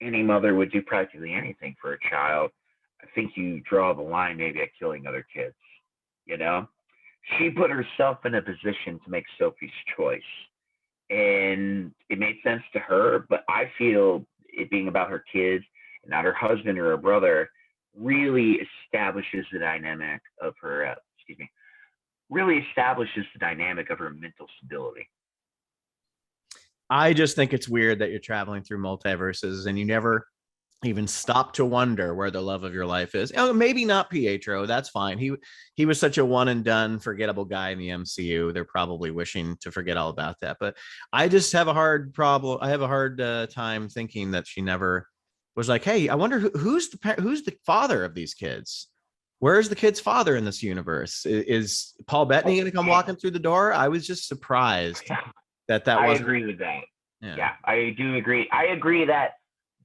any mother would do practically anything for a child, I think you draw the line maybe at killing other kids. You know, she put herself in a position to make Sophie's choice, and it made sense to her. But I feel it being about her kids and not her husband or her brother really establishes the dynamic of her. Really establishes the dynamic of her mental stability. I just think it's weird that you're traveling through multiverses and you never even stop to wonder where the love of your life is. Oh, maybe not Pietro. That's fine. He was such a one and done, forgettable guy in the MCU. They're probably wishing to forget all about that. But I just have a hard problem. I have a hard time thinking that she never was like, hey, I wonder who's the father of these kids. Where's the kid's father in this universe? Is Paul Bettany going to come walking through the door? I was just surprised that wasn't. I agree with that. Yeah, I do agree. I agree that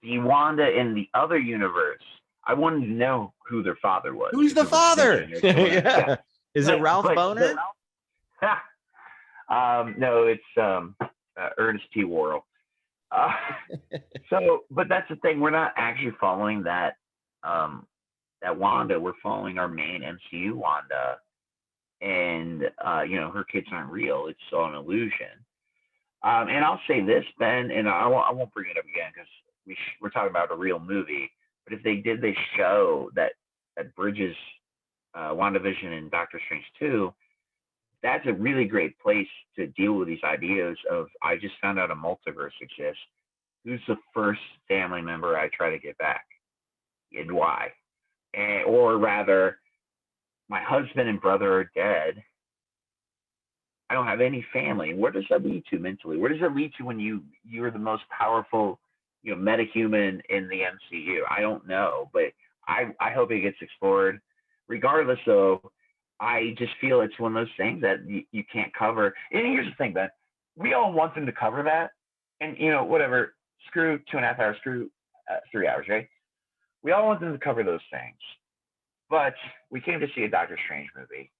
the Wanda in the other universe, I wanted to know who their father was. Who's the father? Yeah. Is it Ralph Boner? No, it's Ernest P. Worrell. But that's the thing. We're not actually following that Wanda. We're following our main MCU Wanda, and her kids aren't real. It's all an illusion. And I'll say this, Ben, and I won't bring it up again because we're talking about a real movie. But if they did this show that bridges WandaVision and Doctor Strange 2, that's a really great place to deal with these ideas of, I just found out a multiverse exists. Who's the first family member I try to get back? And why? Or rather, my husband and brother are dead. I don't have any family. Where does that lead to mentally? Where does it lead to when you're the most powerful, metahuman in the MCU? I don't know, but I hope it gets explored. Regardless, though, I just feel it's one of those things that you can't cover. And here's the thing, Ben. We all want them to cover that, and whatever. Screw 2.5 hours. Screw 3 hours, right? We all want them to cover those things, but we came to see a Doctor Strange movie.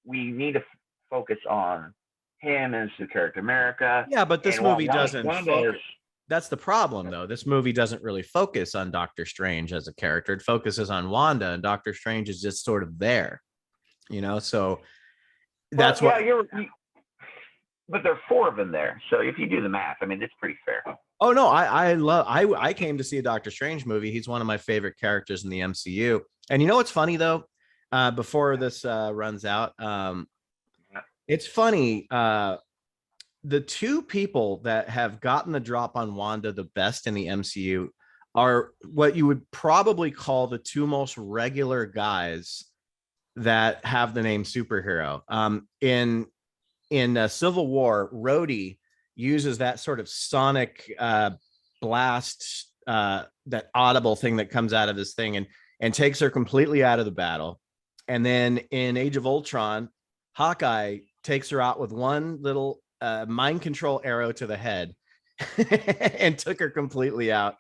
We need to focus on him and the character America. Yeah, but this movie doesn't focus. That's the problem, though. This movie doesn't really focus on Doctor Strange as a character. It focuses on Wanda, and Doctor Strange is just sort of there, so that's what. But there are 4 of them there. So if you do the math, I mean, it's pretty fair. Oh, no, I came to see a Doctor Strange movie. He's one of my favorite characters in the MCU. And you know what's funny, though? Before this runs out, it's funny. The 2 people that have gotten the drop on Wanda the best in the MCU are what you would probably call the 2 most regular guys that have the name superhero. In Civil War, Rhodey uses that sort of sonic blast, that audible thing that comes out of this thing, and takes her completely out of the battle. And then in Age of Ultron, Hawkeye takes her out with one little mind control arrow to the head and took her completely out.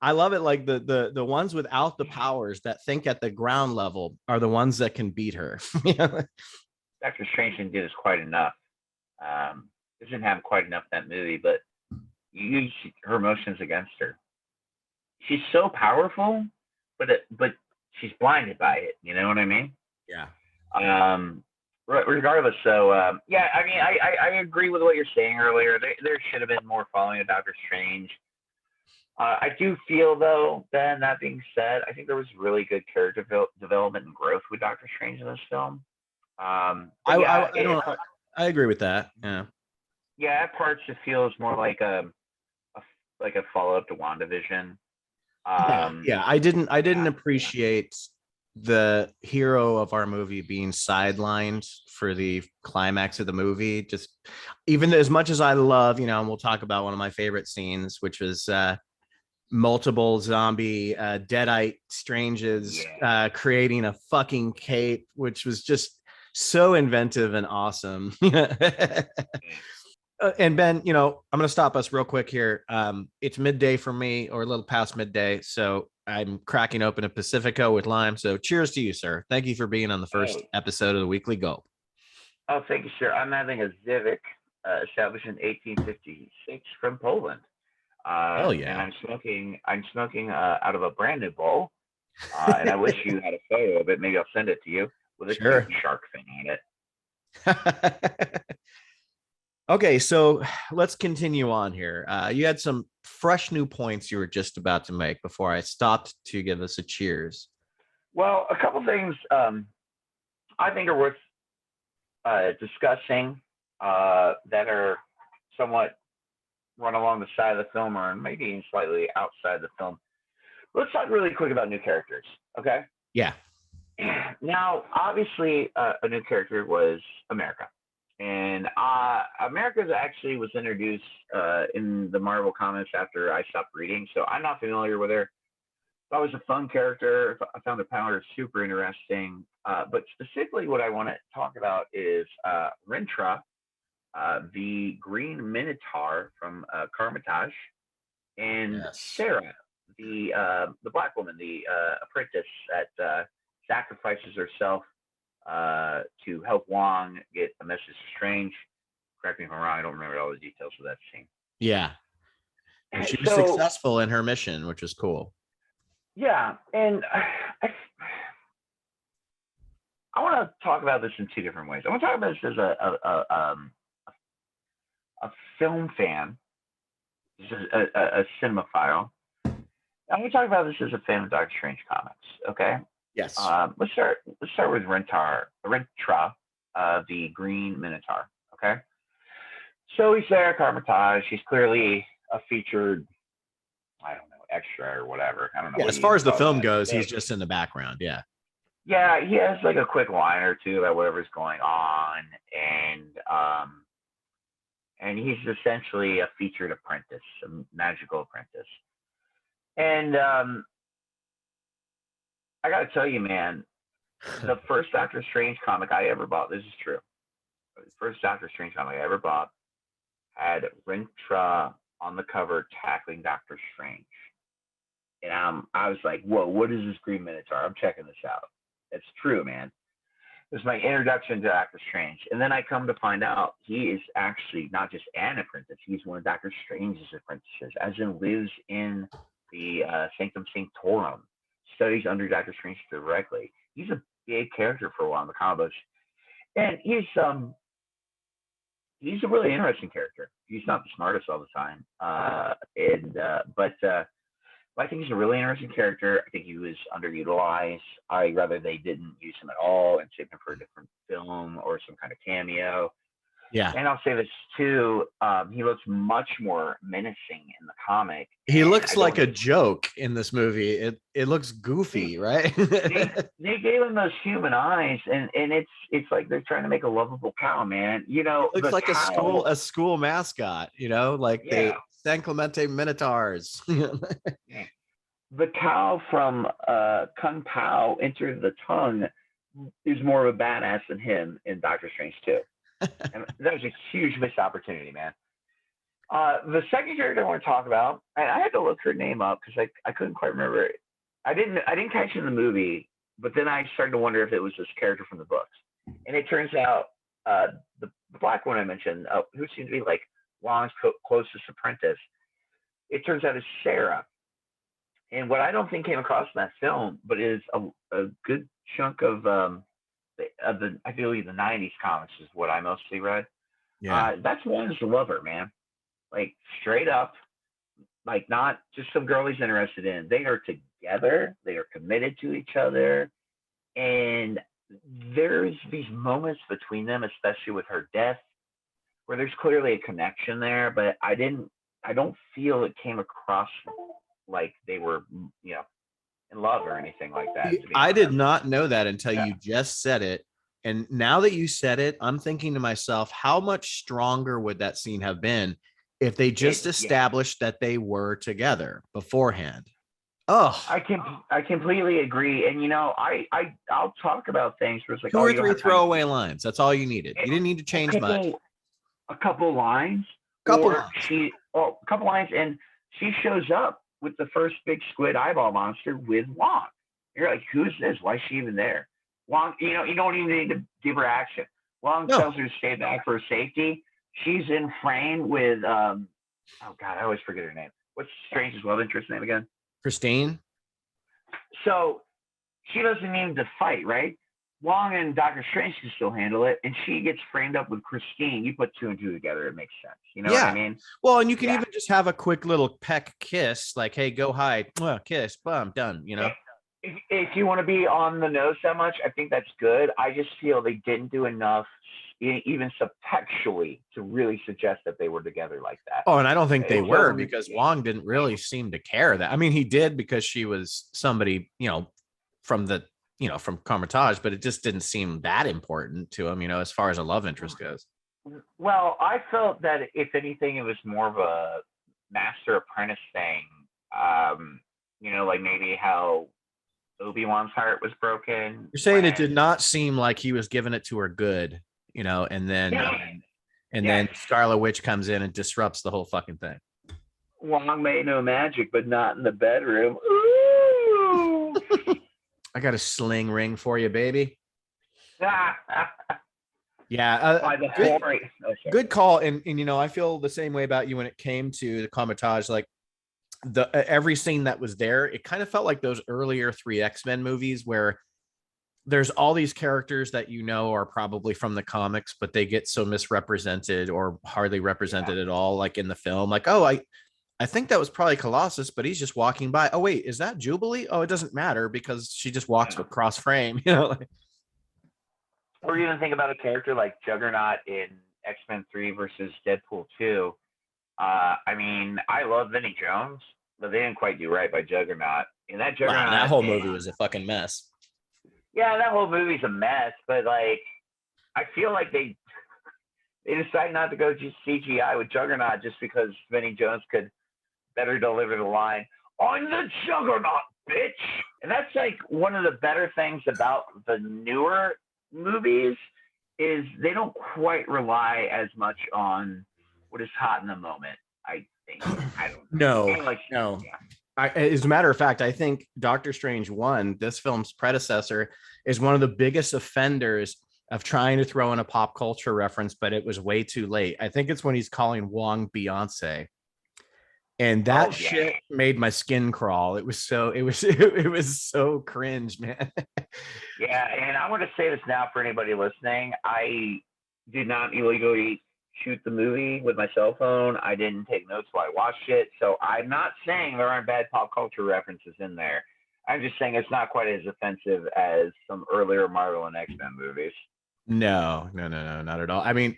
I love it. Like the ones without the powers that think at the ground level are the ones that can beat her. Doctor Strange didn't do this quite enough. Doesn't have quite enough in that movie, but you use her emotions against her. She's so powerful, but she's blinded by it. You know what I mean? Yeah. Regardless, so I mean, I agree with what you're saying earlier. There should have been more following of Doctor Strange. I do feel, though, Ben, that being said, I think there was really good character development and growth with Doctor Strange in this film. I agree with that. Yeah. Yeah, at parts it feels more like a follow up to WandaVision. Yeah, I didn't appreciate the hero of our movie being sidelined for the climax of the movie. Just even as much as I love, and we'll talk about one of my favorite scenes, which was multiple zombie deadite stranges creating a fucking cape, which was just so inventive and awesome. And Ben, I'm going to stop us real quick here. It's midday for me, or a little past midday, so I'm cracking open a Pacifico with lime. So cheers to you, sir. Thank you for being on the first episode of the Weekly Gulp. Oh, thank you, sir. I'm having a Civic established in 1856 from Poland. Hell yeah! And I'm smoking out of a brand new bowl. And I wish you had a photo of it. Maybe I'll send it to you with a cute shark fin on it. Okay, so let's continue on here. You had some fresh new points you were just about to make before I stopped to give us a cheers. Well, a couple things I think are worth discussing that are somewhat run along the side of the film or maybe even slightly outside the film. Let's talk really quick about new characters, okay? Yeah. Now, obviously, a new character was America. And America actually was introduced in the Marvel comics after I stopped reading, so I'm not familiar with her. Thought it was a fun character. I found her power super interesting. But specifically, what I want to talk about is Rintra, the Green Minotaur from Carmitage, and Sarah, the black woman, the apprentice that sacrifices herself to help Wong get a message to Strange. Correct me if I'm wrong. I don't remember all the details of that scene. Yeah. And she was successful in her mission, which is cool. Yeah. And I want to talk about this in two different ways. I want to talk about this as a film fan, a cinemaphile. I want to talk about this as a fan of Doctor Strange comics. Okay. Yes. Let's start with Rintra, the Green Minotaur. Okay. So he's there at Carmitage. He's clearly a featured, I don't know, extra or whatever. I don't know. Yeah, as far as the film goes, he's just in the background. Yeah. Yeah, he has like a quick line or two about whatever's going on, and he's essentially a featured apprentice, a magical apprentice. And I got to tell you, man, the first Doctor Strange comic I ever bought, this is true. The first Doctor Strange comic I ever bought had Rintra on the cover tackling Doctor Strange. And I was like, whoa, what is this Green Minotaur? I'm checking this out. It's true, man. It was my introduction to Doctor Strange. And then I come to find out he is actually not just an apprentice, he's one of Doctor Strange's apprentices, as in lives in the Sanctum Sanctorum, studies under Doctor Strange directly. He's a big character for a while in the comic books. And he's a really interesting character. He's not the smartest all the time. But I think he's a really interesting character. I think he was underutilized. I'd rather they didn't use him at all and save him for a different film or some kind of cameo. Yeah. And I'll say this too. He looks much more menacing in the comic. He looks like a joke in this movie. It looks goofy, right? they gave him those human eyes, and it's like they're trying to make a lovable cow, man. You know, it looks like a school mascot, like the San Clemente Minotaurs. The cow from Kung Pao, Enter the Tongue, is more of a badass than him in Doctor Strange 2. And that was a huge missed opportunity, man. The second character I want to talk about, and I had to look her name up because I couldn't quite remember it. I didn't catch it in the movie, but then I started to wonder if it was this character from the books. And it turns out the black one I mentioned, who seemed to be like Wong's closest apprentice, it turns out is Sarah. And what I don't think came across in that film, but is a good chunk of I believe the 90s comics is what I mostly read. Yeah. That's Wong's lover, man. Like straight up, like not just some girl he's interested in. They are together. They are committed to each other. And there's these moments between them, especially with her death, where there's clearly a connection there, but I don't feel it came across like they were, in love or anything like that. I did not know that until Yeah. you just said it. And now that you said it, I'm thinking to myself, how much stronger would that scene have been if they just established that they were together beforehand? Oh, I completely agree. And I'll talk about things where it's like, two oh, or you don't three have time. throwaway lines. That's all you needed. You didn't need to change much. A couple lines, Couple a couple lines, and she shows up with the first big squid eyeball monster with Wong. You're like, who's this? Why is she even there? Wong, you don't even need to give her action. Wong tells her to stay back for safety. She's in frame with oh God, I always forget her name. What's Strange's love interest name again? Christine. So she doesn't need to fight, right? Wong and Doctor Strange can still handle it, and she gets framed up with Christine. You put two and two together, it makes sense. You know what I mean? Well, and you can even just have a quick little peck kiss, like, hey, go hide, kiss, boom, done, If you want to be on the nose that much, I think that's good. I just feel they didn't do enough, even subtextually, to really suggest that they were together like that. Oh, and I don't think they were, because Wong didn't really seem to care that. I mean, he did because she was somebody, from the, from Carmitage, but it just didn't seem that important to him, as far as a love interest goes. Well, I felt that if anything, it was more of a master apprentice thing. Like maybe how Obi-Wan's heart was broken. You're saying it did not seem like he was giving it to her good, and then Scarlet Witch comes in and disrupts the whole fucking thing. Wong may know magic, but not in the bedroom. Ooh. I got a sling ring for you, baby. Yeah. Good call. And I feel the same way about you when it came to the Carmitage. Like every scene that was there, it kind of felt like those earlier 3 X-Men movies where there's all these characters that are probably from the comics, but they get so misrepresented or hardly represented at all, like in the film. Like, oh, I think that was probably Colossus, but he's just walking by. Oh, wait, is that Jubilee? Oh, it doesn't matter because she just walks across frame, Or even think about a character like Juggernaut in X-Men 3 versus Deadpool 2. I mean, I love Vinnie Jones, but they didn't quite do right by Juggernaut. And that Juggernaut, that whole movie was a fucking mess. Yeah, that whole movie's a mess, but I feel like they decided not to go CGI with Juggernaut just because Vinnie Jones could better deliver the line, "I'm the Juggernaut, bitch." And that's one of the better things about the newer movies is they don't quite rely as much on what is hot in the moment. I think. I don't know. No. Yeah. As a matter of fact, I think Doctor Strange 1, this film's predecessor, is one of the biggest offenders of trying to throw in a pop culture reference, but it was way too late. I think it's when he's calling Wong Beyonce. And that shit made my skin crawl. It was so cringe, man. Yeah, and I want to say this now for anybody listening. I did not illegally shoot the movie with my cell phone. I didn't take notes while I watched it. So I'm not saying there aren't bad pop culture references in there. I'm just saying it's not quite as offensive as some earlier Marvel and X-Men movies. No, not at all. I mean,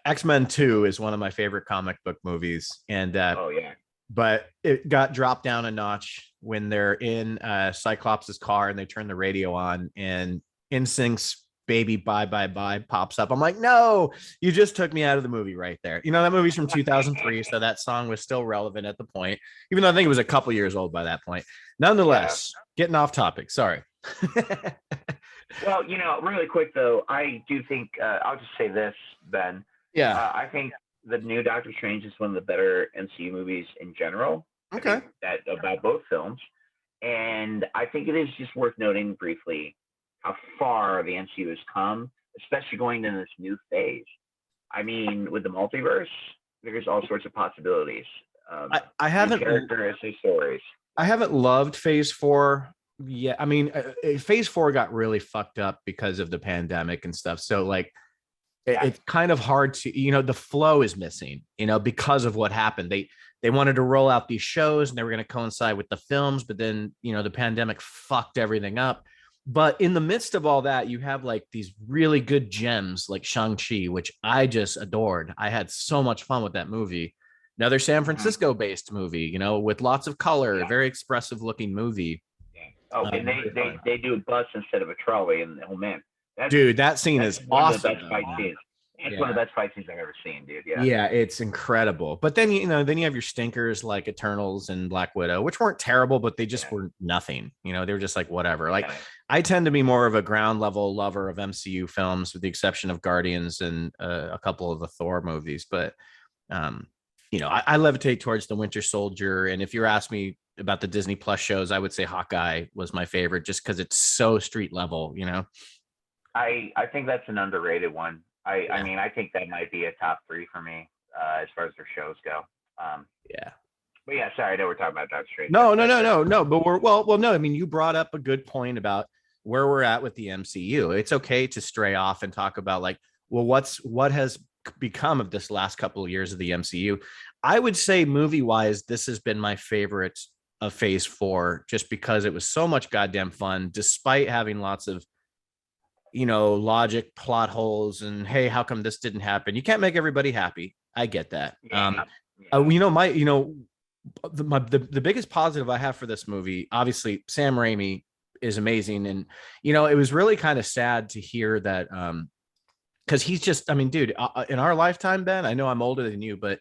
X-Men 2 is one of my favorite comic book movies, and but it got dropped down a notch when they're in Cyclops' car and they turn the radio on and NSYNC's "Baby Bye Bye Bye" pops up. I'm like, no, you just took me out of the movie right there. That movie's from 2003, so that song was still relevant at the point, even though I think it was a couple years old by that point. Nonetheless, getting off topic. Sorry. Well, really quick though, I do think I'll just say this, Ben. Yeah. I think the new Doctor Strange is one of the better MCU movies in general. Okay. About both films, and I think it is just worth noting briefly how far the MCU has come, especially going into this new phase. I mean, with the multiverse, there's all sorts of possibilities. I haven't characters and stories. I haven't loved Phase 4. Yeah, I mean, Phase 4 got really fucked up because of the pandemic and stuff. So it's kind of hard to, the flow is missing, because of what happened. They wanted to roll out these shows and they were going to coincide with the films, but then, the pandemic fucked everything up. But in the midst of all that, you have these really good gems like Shang-Chi, which I just adored. I had so much fun with that movie. Another San Francisco based movie, you know, with lots of color, very expressive looking movie. Yeah. Oh, and they do a bus instead of a trolley, and oh man, dude, that scene is one awesome. of the best fight scenes. It's one of the best fight scenes I've ever seen, dude. Yeah. Yeah, it's incredible. But then you know, then you have your stinkers like Eternals and Black Widow, which weren't terrible, but they just were nothing. You know, they were just like whatever. Like I tend to be more of a ground level lover of MCU films, with the exception of Guardians and a couple of the Thor movies. But you know, I levitate towards the Winter Soldier. And if you ask me about the Disney Plus shows, I would say Hawkeye was my favorite, just because it's so street level. You know, I think that's an underrated one. I mean, I think that might be a top 3 for me as far as their shows go. But yeah, sorry, I know we're talking about Doctor Strange. No. But no. I mean, you brought up a good point about where we're at with the MCU. It's okay to stray off and talk about like, well, what has become of this last couple of years of the MCU. I would say movie wise, this has been my favorite of Phase 4, just because it was so much goddamn fun, despite having lots of, you know, logic plot holes and hey, how come this didn't happen? You can't make everybody happy. I get that. You know, the biggest positive I have for this movie, obviously Sam Raimi is amazing. And, you know, it was really kind of sad to hear that, because he's just, I mean, dude, in our lifetime, Ben, I know I'm older than you, but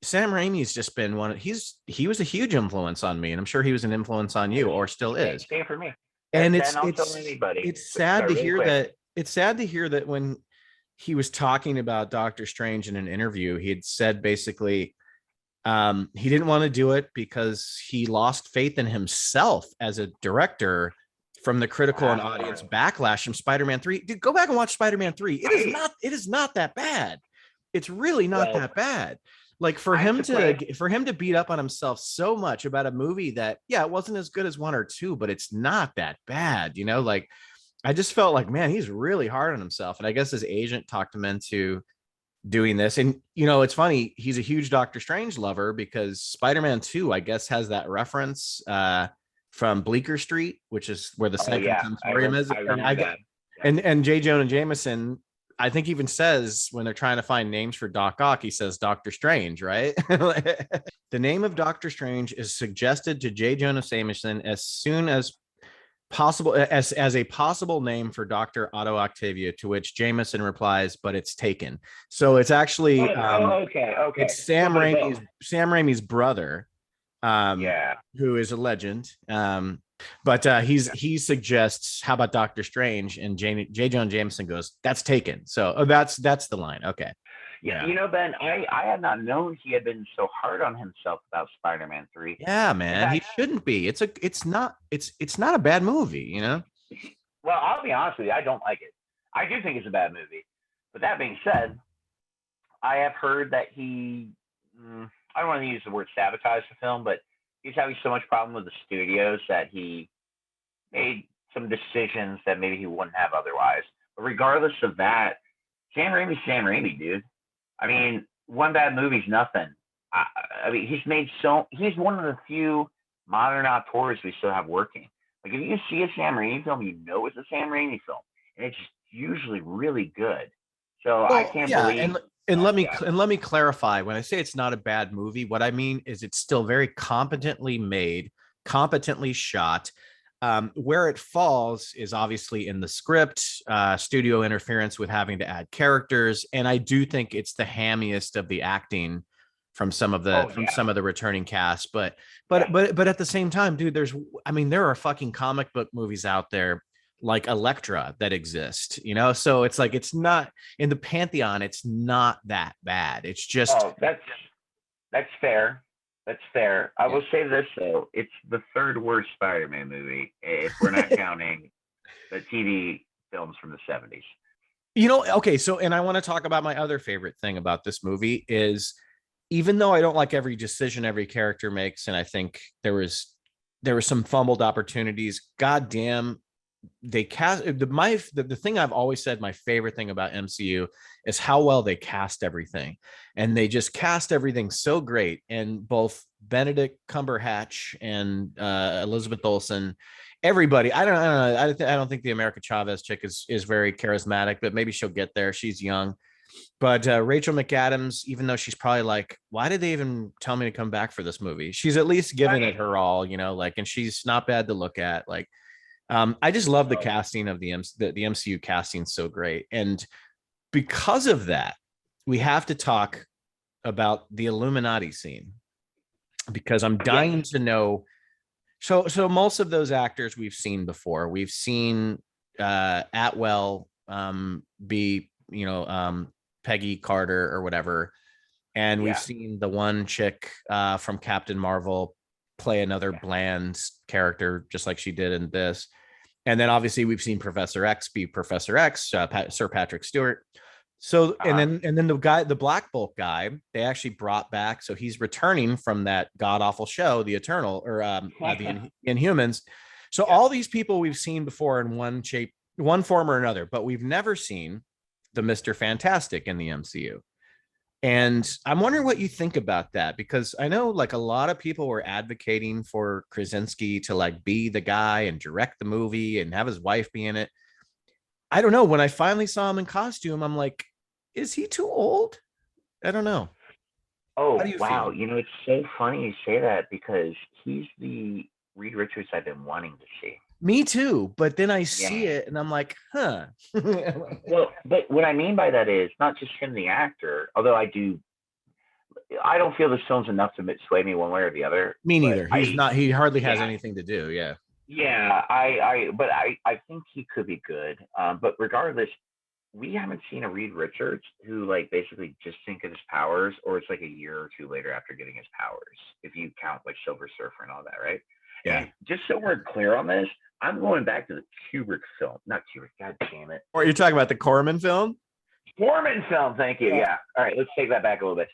Sam Raimi's just been he was a huge influence on me, and I'm sure he was an influence on you, or still is. Same for me. And it's sad to hear that. It's sad to hear that when he was talking about Doctor Strange in an interview, he had said basically he didn't want to do it because he lost faith in himself as a director from the critical and audience backlash from Spider-Man 3. Dude, go back and watch Spider-Man 3. It is not that bad. It's really not that bad. Like for him to beat up on himself so much about a movie that, yeah, it wasn't as good as 1 or 2, but it's not that bad, you know. Like I just felt like, man, he's really hard on himself. And I guess his agent talked him into doing this. And you know, it's funny, he's a huge Doctor Strange lover, because Spider-Man 2, I guess, has that reference from Bleecker Street, which is where the Sanctum Sanctorum is. And J. Jonah Jameson, I think, even says when they're trying to find names for Doc Ock, he says Doctor Strange, right? The name of Doctor Strange is suggested to J. Jonah Jameson as soon as possible as a possible name for Dr. Otto Octavia, to which Jameson replies, but it's taken. So it's actually it's Sam Raimi's brother, who is a legend. But he suggests, how about Doctor Strange? And J. Jonah Jameson goes, that's taken. So that's the line. Okay. Yeah. You know, Ben, I had not known he had been so hard on himself about Spider-Man 3. Yeah, man, he shouldn't be. It's not a bad movie, you know? Well, I'll be honest with you, I don't like it. I do think it's a bad movie. But that being said, I have heard that he, I don't want to use the word sabotage the film, but he's having so much problem with the studios that he made some decisions that maybe he wouldn't have otherwise. But regardless of that, Sam Raimi, dude. I mean, one bad movie's nothing. I mean, he's one of the few modern auteurs we still have working. Like, if you see a Sam Raimi film, you know it's a Sam Raimi film, and it's usually really good. So I can't believe. And let me clarify. When I say it's not a bad movie, what I mean is it's still very competently made, competently shot. Where it falls is obviously in the script, studio interference with having to add characters, and I do think it's the hammiest of the acting from some of the returning cast. But at the same time, dude, there are fucking comic book movies out there like Elektra that exist, you know. So it's like, it's not in the pantheon. It's not that bad. It's just that's fair. That's fair. I will say this though: it's the third worst Spider-Man movie if we're not counting the TV films from the 70s. You know, okay. So, and I want to talk about my other favorite thing about this movie is, even though I don't like every decision every character makes, and I think there was some fumbled opportunities. Goddamn, they cast the thing I've always said my favorite thing about MCU is how well they cast everything, and they just cast everything so great. And both Benedict Cumberbatch and Elizabeth Olsen, everybody. I don't know. I don't think the America Chavez chick is very charismatic, but maybe she'll get there. She's young. But Rachel McAdams, even though she's probably like, why did they even tell me to come back for this movie? She's at least given it her all, you know, like, and she's not bad to look at. Like, I just love the casting of the MCU casting, so great. And because of that, we have to talk about the Illuminati scene because I'm dying to know. So most of those actors we've seen before. We've seen Atwell be, you know, Peggy Carter or whatever. And we've seen the one chick from Captain Marvel play another bland character, just like she did in this. And then obviously we've seen Professor X be Professor X, Sir Patrick Stewart. So and then the Black Bolt guy, they actually brought back. So he's returning from that god awful show, The Eternal, or the Inhumans. So all these people we've seen before in one shape, one form or another, but we've never seen the Mr. Fantastic in the MCU. And I'm wondering what you think about that, because I know like a lot of people were advocating for Krasinski to like be the guy and direct the movie and have his wife be in it. I don't know. When I finally saw him in costume, I'm like, is he too old? I don't know. Oh, wow. Feel? You know, it's so funny you say that because he's the Reed Richards I've been wanting to see. Me too. But then I see it and I'm like, huh. Well, but what I mean by that is not just him, the actor, although I don't feel this film's enough to sway me one way or the other. Me neither. He hardly has anything to do. Yeah. Yeah. I think he could be good. But regardless, we haven't seen a Reed Richards who like basically just think of his powers, or it's like a year or two later after getting his powers, if you count like Silver Surfer and all that, right? Yeah. And just so we're clear on this, I'm going back to the Kubrick film, not Kubrick. God damn it! Or you're talking about the Corman film? Corman film. Thank you. Yeah. All right, let's take that back a little bit.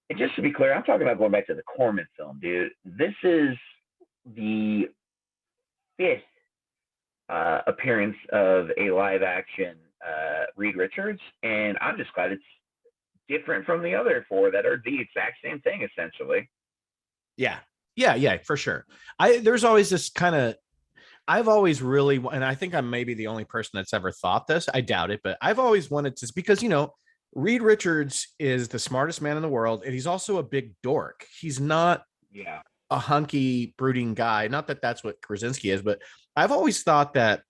And just to be clear, I'm talking about going back to the Corman film, dude. This is the 5th appearance of a live action Reed Richards, and I'm just glad it's different from the other 4 that are the exact same thing, essentially. Yeah, for sure. There's always this kind of, I've always really, and I think I'm maybe the only person that's ever thought this. I doubt it, but I've always wanted to, because, you know, Reed Richards is the smartest man in the world, and he's also a big dork. He's not a hunky, brooding guy. Not that that's what Krasinski is, but I've always thought that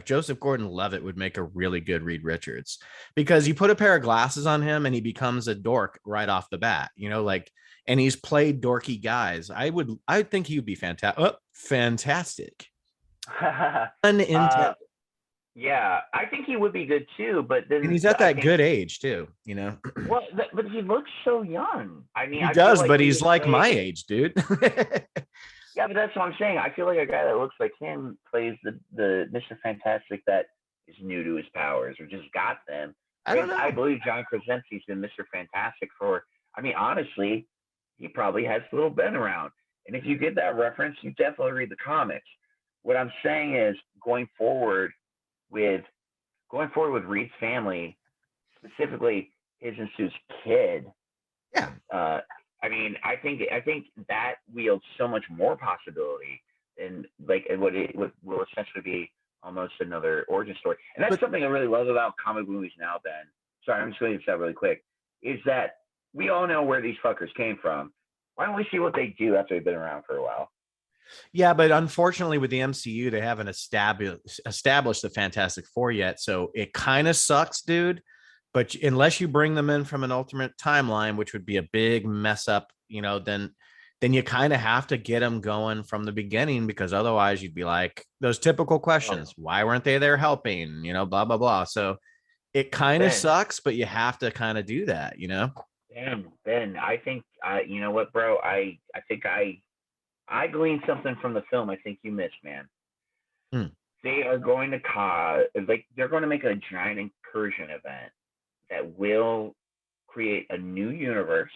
Joseph Gordon-Levitt would make a really good Reed Richards, because you put a pair of glasses on him and he becomes a dork right off the bat, you know, like, and he's played dorky guys. I think he would be fantastic. Fantastic. Yeah, I think he would be good too, but then, and he's at that good age too, you know. Well, but he looks so young. I mean, he does, like, but he's like my age, dude. Yeah, but that's what I'm saying. I feel like a guy that looks like him plays the Mr. Fantastic that is new to his powers or just got them. I don't know. I believe John Krasinski's been Mr. Fantastic for, I mean, honestly, he probably has little Ben around. And if you get that reference, you definitely read the comics. What I'm saying is going forward with Reed's family, specifically his and Sue's kid. Yeah. I mean, I think that wields so much more possibility than like what will essentially be almost another origin story. And that's something I really love about comic movies now, Ben. Sorry, I'm just going to say that really quick. Is that we all know where these fuckers came from. Why don't we see what they do after they've been around for a while? Yeah, but unfortunately with the MCU, they haven't established the Fantastic Four yet. So it kind of sucks, dude. But unless you bring them in from an alternate timeline, which would be a big mess up, you know, then you kind of have to get them going from the beginning, because otherwise you'd be like those typical questions. Why weren't they there helping? You know, blah, blah, blah. So it kind of sucks, but you have to kind of do that, you know? Damn, Ben, I think, you know what, bro? I think I gleaned something from the film I think you missed, man. They are going to they're going to make a giant incursion event that will create a new universe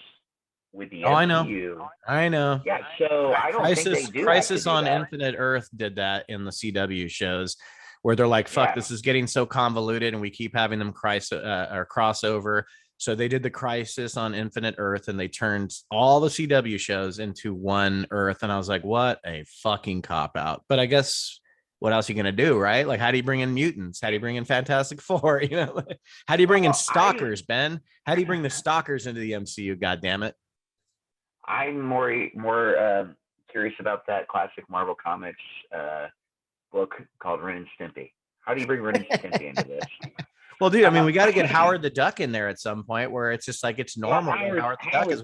with the MCU. I know. Yeah, so I don't think they do. Crisis on Infinite Earth did that in the CW shows, where they're like, fuck, this is getting so convoluted and we keep having them cross over. So they did the Crisis on Infinite Earth, and they turned all the CW shows into one Earth. And I was like, what a fucking cop out. But I guess what else are you gonna do, right? Like, how do you bring in mutants? How do you bring in Fantastic Four? You know, how do you bring in stalkers, Ben? How do you bring the stalkers into the MCU? God damn it! I'm more curious about that classic Marvel Comics book called Ren and Stimpy. How do you bring Ren and Stimpy into this? Well, dude, I mean, we got to get Howard the Duck in there at some point where it's just like it's normal. Well, Howard the Duck is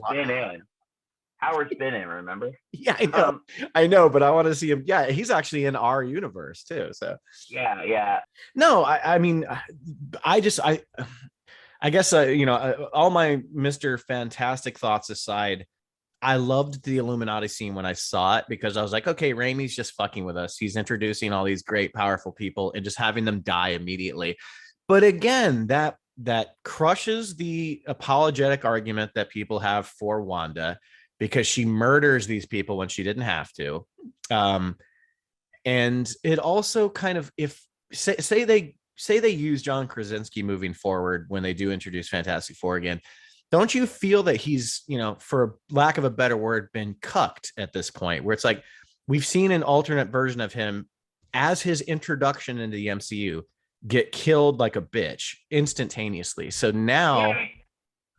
Howard's been in, remember? Yeah, I know, but I want to see him. Yeah, he's actually in our universe too. So yeah. No, I mean, I guess all my Mr. Fantastic thoughts aside, I loved the Illuminati scene when I saw it because I was like, okay, Raimi's just fucking with us. He's introducing all these great, powerful people and just having them die immediately. But again, that crushes the apologetic argument that people have for Wanda because she murders these people when she didn't have to. And it also kind of, if say they use John Krasinski moving forward when they do introduce Fantastic Four again, don't you feel that he's, for lack of a better word, been cucked at this point where it's like we've seen an alternate version of him as his introduction into the MCU get killed like a bitch instantaneously. So now, yeah.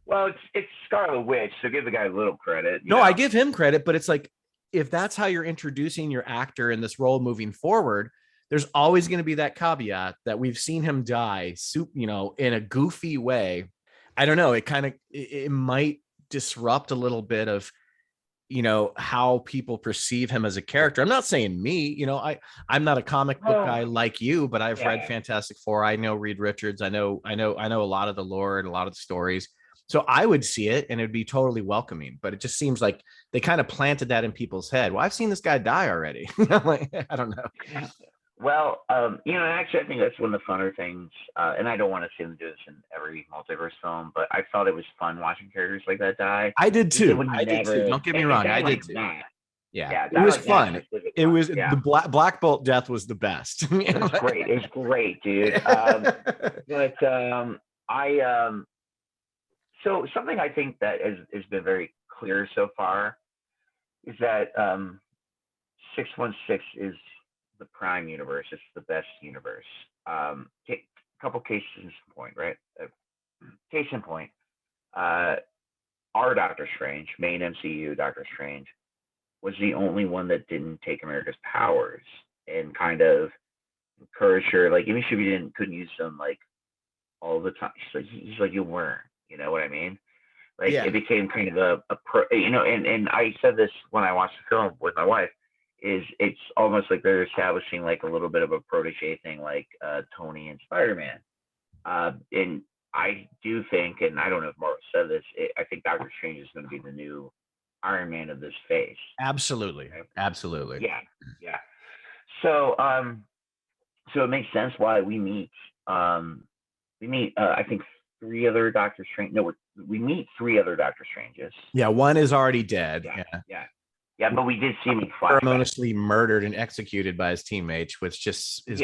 Well, it's Scarlet Witch, so give the guy a little credit. No, I give him credit, but it's like if that's how you're introducing your actor in this role moving forward, there's always going to be that caveat that we've seen him die, in a goofy way. I don't know. It might disrupt a little bit of, how people perceive him as a character. I'm not saying me, I'm not a comic book guy like you, but I've read Fantastic Four. I know Reed Richards. I know a lot of the lore and a lot of the stories. So I would see it and it'd be totally welcoming, but it just seems like they kind of planted that in people's head. Well, I've seen this guy die already. I don't know. Well, actually, I think that's one of the funner things. And I don't want to see them do this in every multiverse film, but I thought it was fun watching characters like that die. I did too. Don't get me wrong. I did too. Yeah, it was fun. It was the Black Bolt death was the best. It was great. It was great, dude. So something I think that has been very clear so far is that 616 is the prime universe. It's the best universe. A couple cases in point, right? Case in point, our Doctor Strange, main MCU Doctor Strange, was the only one that didn't take America's powers and kind of encourage her. Like, even if she couldn't use them like all the time, he's like, you weren't. You know what I mean? Like, it became kind of a pro, and I said this when I watched the film with my wife, it's almost like they're establishing like a little bit of a protege thing, like Tony and Spider-Man. And I do think, and I don't know if Marvel said this, I think Doctor Strange is going to be the new Iron Man of this phase. Absolutely. Right? Absolutely. Yeah. So it makes sense why we meet, I think, three other Doctor Strange. No, we meet three other Doctor Stranges. Yeah, one is already dead. Yeah, but we did see him ceremoniously murdered and executed by his teammates, which just is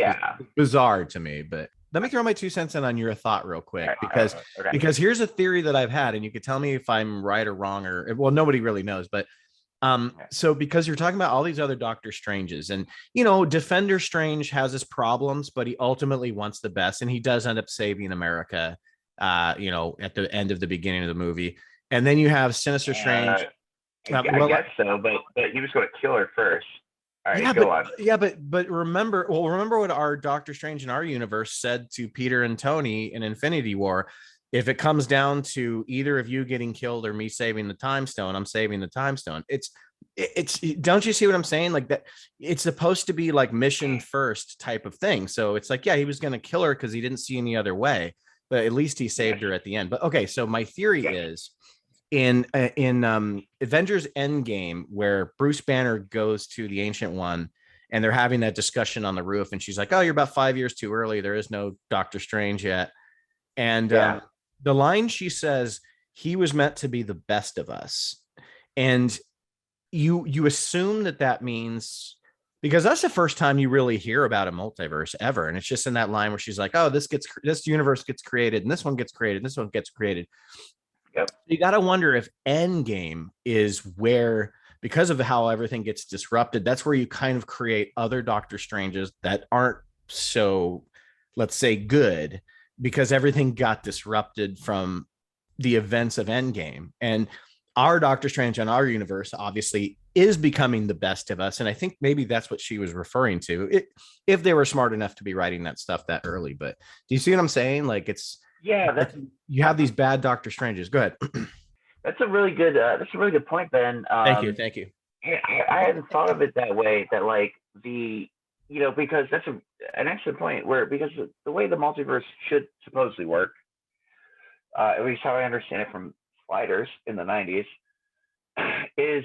bizarre to me. But let me throw my 2 cents in on your thought real quick, because here's a theory that I've had, and you could tell me if I'm right or wrong, or well, nobody really knows. But so because you're talking about all these other Doctor Stranges, and Defender Strange has his problems, but he ultimately wants the best, and he does end up saving America. At the end of the beginning of the movie, and then you have Sinister Strange. I guess so, but he was going to kill her first. All right, go on. Yeah, but remember what our Doctor Strange in our universe said to Peter and Tony in Infinity War. If it comes down to either of you getting killed or me saving the time stone, I'm saving the time stone. It's don't you see what I'm saying? Like that, it's supposed to be like mission first type of thing. So it's like, yeah, he was going to kill her because he didn't see any other way, but at least he saved her at the end. But okay, so my theory is in Avengers Endgame, where Bruce Banner goes to the Ancient One and they're having that discussion on the roof, and she's like, oh, you're about 5 years too early. There is no Doctor Strange yet. And the line she says, he was meant to be the best of us. And you assume that means, because that's the first time you really hear about a multiverse ever. And it's just in that line where she's like, oh, this universe gets created, and this one gets created, and this one gets created. Yep. You got to wonder if Endgame is where because of how everything gets disrupted, that's where you kind of create other Doctor Stranges that aren't so, let's say, good, because everything got disrupted from the events of Endgame. And our Doctor Strange in our universe obviously is becoming the best of us. And I think maybe that's what she was referring to, if they were smart enough to be writing that stuff that early. But do you see what I'm saying? Like, it's, yeah, you have these bad Doctor Stranges. Go ahead. That's a really good point, Ben. Thank you. I hadn't thought of it that way. That like because that's an excellent point. Because the way the multiverse should supposedly work, at least how I understand it from Sliders in the '90s, is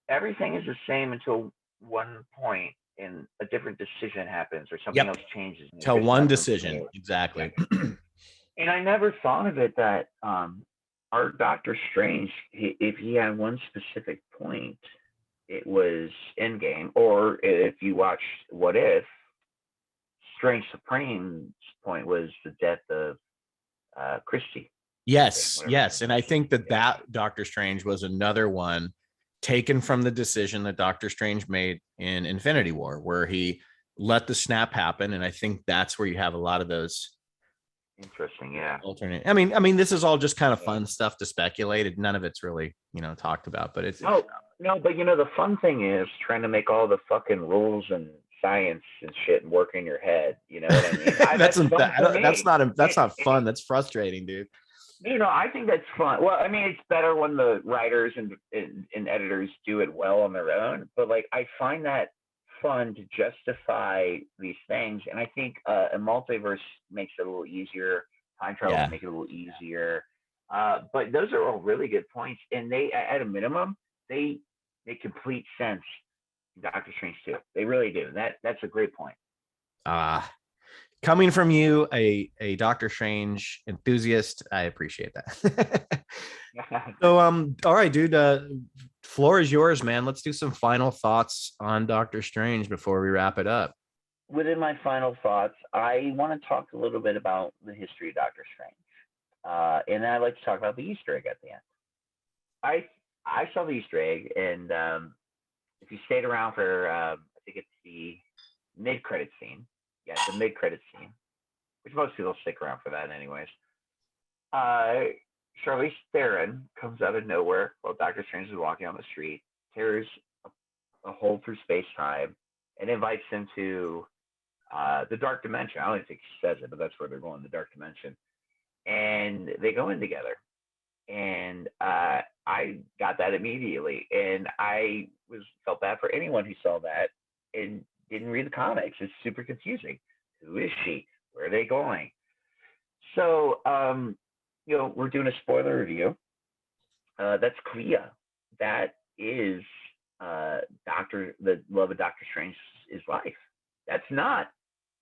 everything is the same until one point and a different decision happens or something else changes. Till one decision, exactly. And I never thought of it that our Doctor Strange, if he had one specific point, it was Endgame. Or if you watched What If, Strange Supreme's point was the death of Christie. Yes. And I think that Doctor Strange was another one taken from the decision that Doctor Strange made in Infinity War, where he let the snap happen. And I think that's where you have a lot of those. Interesting, yeah. Alternate. I mean, this is all just kind of fun stuff to speculate. None of it's really, talked about, but it's no. But the fun thing is trying to make all the fucking rules and science and shit and work in your head. You know what I mean? That's not fun. That's frustrating, dude. I think that's fun. Well, I mean, it's better when the writers and editors do it well on their own. But like, I find that fun to justify these things, and I think a multiverse makes it a little easier. Time travel make it a little easier. But those are all really good points, and they, at a minimum, they make complete sense in Doctor Strange too. They really do. That's a great point. Coming from you, a Doctor Strange enthusiast, I appreciate that. So, all right, dude. Floor is yours, man. Let's do some final thoughts on Doctor Strange before we wrap it up. Within my final thoughts, I want to talk a little bit about the history of Doctor Strange, and then I'd like to talk about the Easter egg at the end. I saw the Easter egg, and if you stayed around for, I think it's the mid-credit scene. Yeah, the mid-credit scene, which most people stick around for that anyways. Charlize Theron comes out of nowhere while Doctor Strange is walking on the street, tears a hole through space-time, and invites him to the dark dimension. I don't even think she says it, but that's where they're going, the dark dimension. And they go in together. And I got that immediately. And I felt bad for anyone who saw that and didn't read the comics. It's super confusing. Who is she? Where are they going? So, we're doing a spoiler review. That's Clea. That is the love of Doctor Strange's life. That's not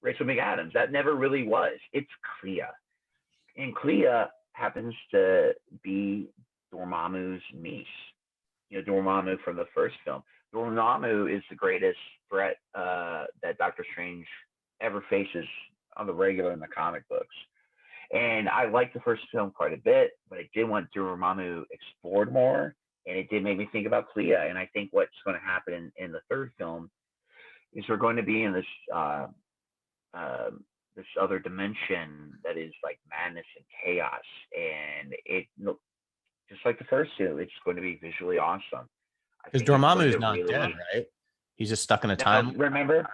Rachel McAdams. That never really was. It's Clea. And Clea happens to be Dormammu's niece. Dormammu from the first film. Dormammu is the greatest threat that Doctor Strange ever faces on the regular in the comic books. And I liked the first film quite a bit, but I did want Dormammu explored more, and it did make me think about Clea. And I think what's going to happen in the third film is we're going to be in this this other dimension that is like madness and chaos, and it just like the first two, it's going to be visually awesome. Because Dormammu is not dead, right? He's just stuck in a time loop. Remember?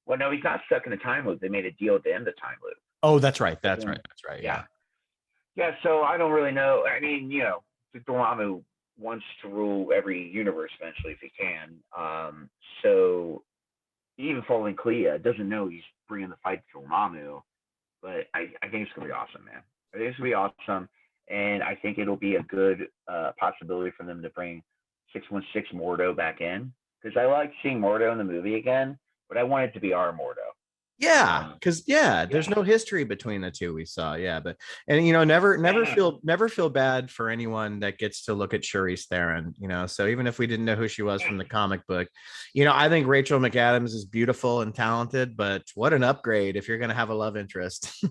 Well, no, he's not stuck in a time loop. They made a deal to end the time loop. Oh, that's right. That's right. Yeah. So I don't really know. I mean, Dormammu wants to rule every universe eventually if he can. So even following Clea doesn't know he's bringing the fight to Dormammu. But I think it's gonna be awesome, man. I think it's gonna be awesome, and I think it'll be a good possibility for them to bring 616 Mordo back in, because I like seeing Mordo in the movie again, but I want it to be our Mordo. Yeah, because there's no history between the two we saw. Yeah, but never feel bad for anyone that gets to look at Charlize Theron. So even if we didn't know who she was from the comic book, I think Rachel McAdams is beautiful and talented. But what an upgrade if you're gonna have a love interest.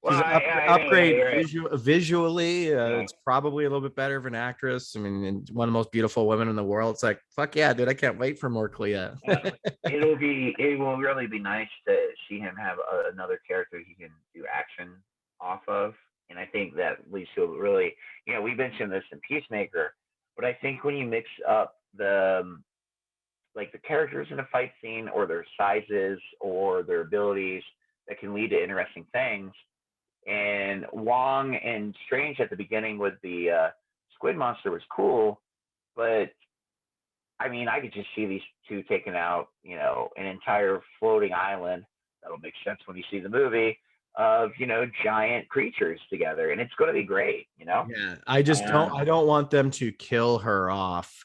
Well, She's an I mean, upgrade right. visually. Yeah. It's probably a little bit better of an actress. I mean, and one of the most beautiful women in the world. It's like, fuck yeah, dude. I can't wait for more Clea. It will really be nice to see him have another character he can do action off of. And I think that leads to a really, we mentioned this in Peacemaker, but I think when you mix up like the characters in a fight scene or their sizes or their abilities, that can lead to interesting things. And Wong and Strange at the beginning with the squid monster was cool, but I mean, I could just see these two taking out, an entire floating island. That'll make sense when you see the movie of, giant creatures together, and it's going to be great. Yeah, I just don't. I don't want them to kill her off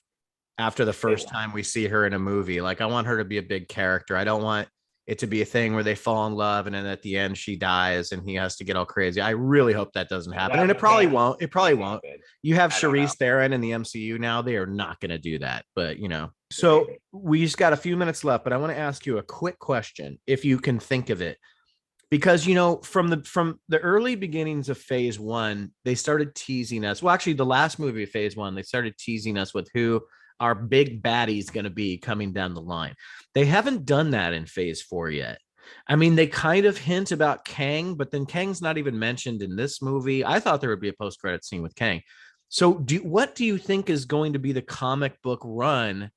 after the first time we see her in a movie. Like, I want her to be a big character. I don't want it to be a thing where they fall in love and then at the end she dies and he has to get all crazy. I really hope that doesn't happen. And it probably won't. It probably won't. You have Charlize Theron in the MCU now. They are not going to do that, but So we just got a few minutes left, but I want to ask you a quick question, if you can think of it. Because from the early beginnings of phase 1, they started teasing us. Well, actually, the last movie of phase 1, they started teasing us with who our big baddie is going to be coming down the line. They haven't done that in phase 4 yet. I mean, they kind of hint about Kang, but then Kang's not even mentioned in this movie. I thought there would be a post-credit scene with Kang. So what do you think is going to be the comic book run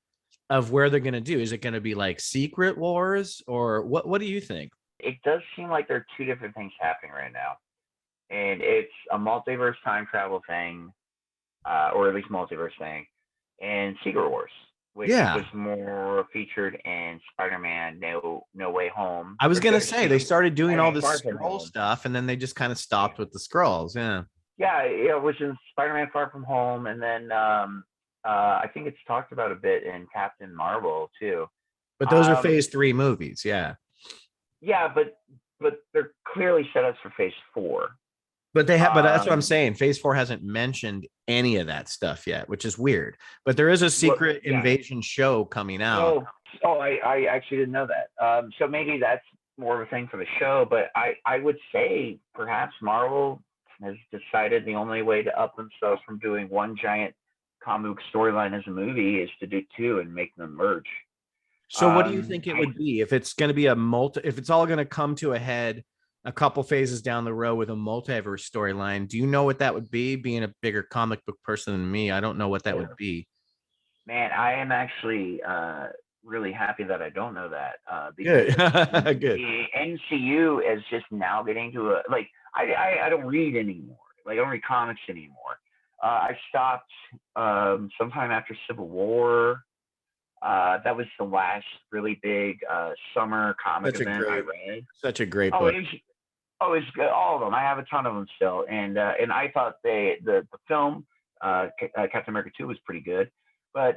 of where they're going to do? Is it going to be like Secret Wars, or what do you think? It does seem like there are two different things happening right now. And it's a multiverse time travel thing, or at least multiverse thing, and Secret Wars, which was more featured in Spider-Man No Way Home. I was going to say, they started doing all this Skrull stuff, and then they just kind of stopped with the Skrulls. Yeah. Yeah, it was in Spider-Man Far From Home, and then I think it's talked about a bit in Captain Marvel, too. But those are phase 3 movies, yeah. Yeah, but they're clearly set up for phase 4. But they have, but that's what I'm saying. Phase 4 hasn't mentioned any of that stuff yet, which is weird. But there is a secret invasion show coming out. I actually didn't know that. So maybe that's more of a thing for the show. But I would say perhaps Marvel has decided the only way to up themselves from doing one giant comic storyline as a movie is to do two and make them merge. So what do you think it would be if it's going to be if it's all going to come to a head a couple phases down the road with a multiverse storyline? Do you know what that would be? Being a bigger comic book person than me, I don't know what that would be. Man, I am actually really happy that I don't know that. Because Good. The MCU is just now getting to I don't read anymore. Like, I don't read comics anymore. I stopped sometime after Civil War. That was the last really big summer comic event I read. Such a great book. It's good. All of them. I have a ton of them still, and I thought the film Captain America 2 was pretty good, but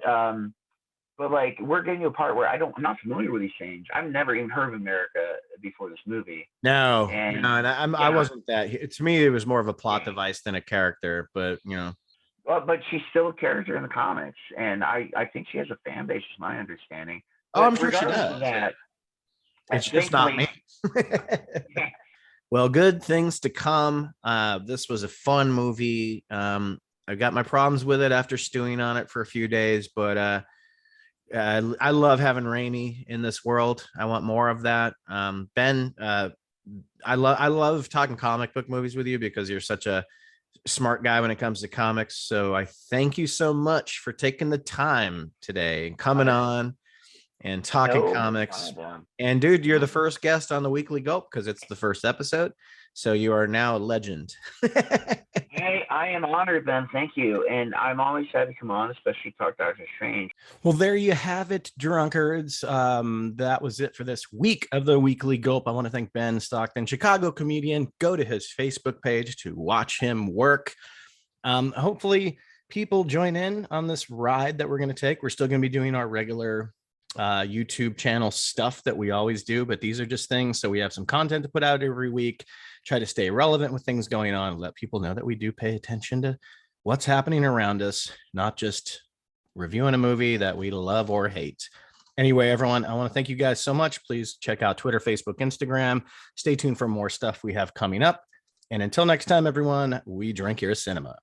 like, we're getting to a part where I'm not familiar with these things. I've never even heard of America before this movie. No, I wasn't that. To me, it was more of a plot device than a character, but Well, but she's still a character in the comics, and I think she has a fan base, is my understanding. Oh, I'm sure she does. It's just not me. Well, good things to come. This was a fun movie. I got my problems with it after stewing on it for a few days, but I love having Raimi in this world. I want more of that. Ben, I love talking comic book movies with you because you're such a smart guy when it comes to comics. So I thank you so much for taking the time today and coming on and talking comics. And dude, you're the first guest on the Weekly Gulp because it's the first episode. So you are now a legend. Hey, I am honored, Ben. Thank you. And I'm always happy to come on, especially talk Doctor Strange. Well, there you have it, drunkards. That was it for this week of the Weekly Gulp. I want to thank Ben Stockton, Chicago comedian. Go to his Facebook page to watch him work. Hopefully people join in on this ride that we're going to take. We're still going to be doing our regular YouTube channel stuff that we always do, but these are just things. So we have some content to put out every week, try to stay relevant with things going on, let people know that we do pay attention to what's happening around us, not just reviewing a movie that we love or hate. Anyway, everyone, I want to thank you guys so much. Please check out Twitter, Facebook, Instagram. Stay tuned for more stuff we have coming up. And until next time, everyone, we drink your cinema.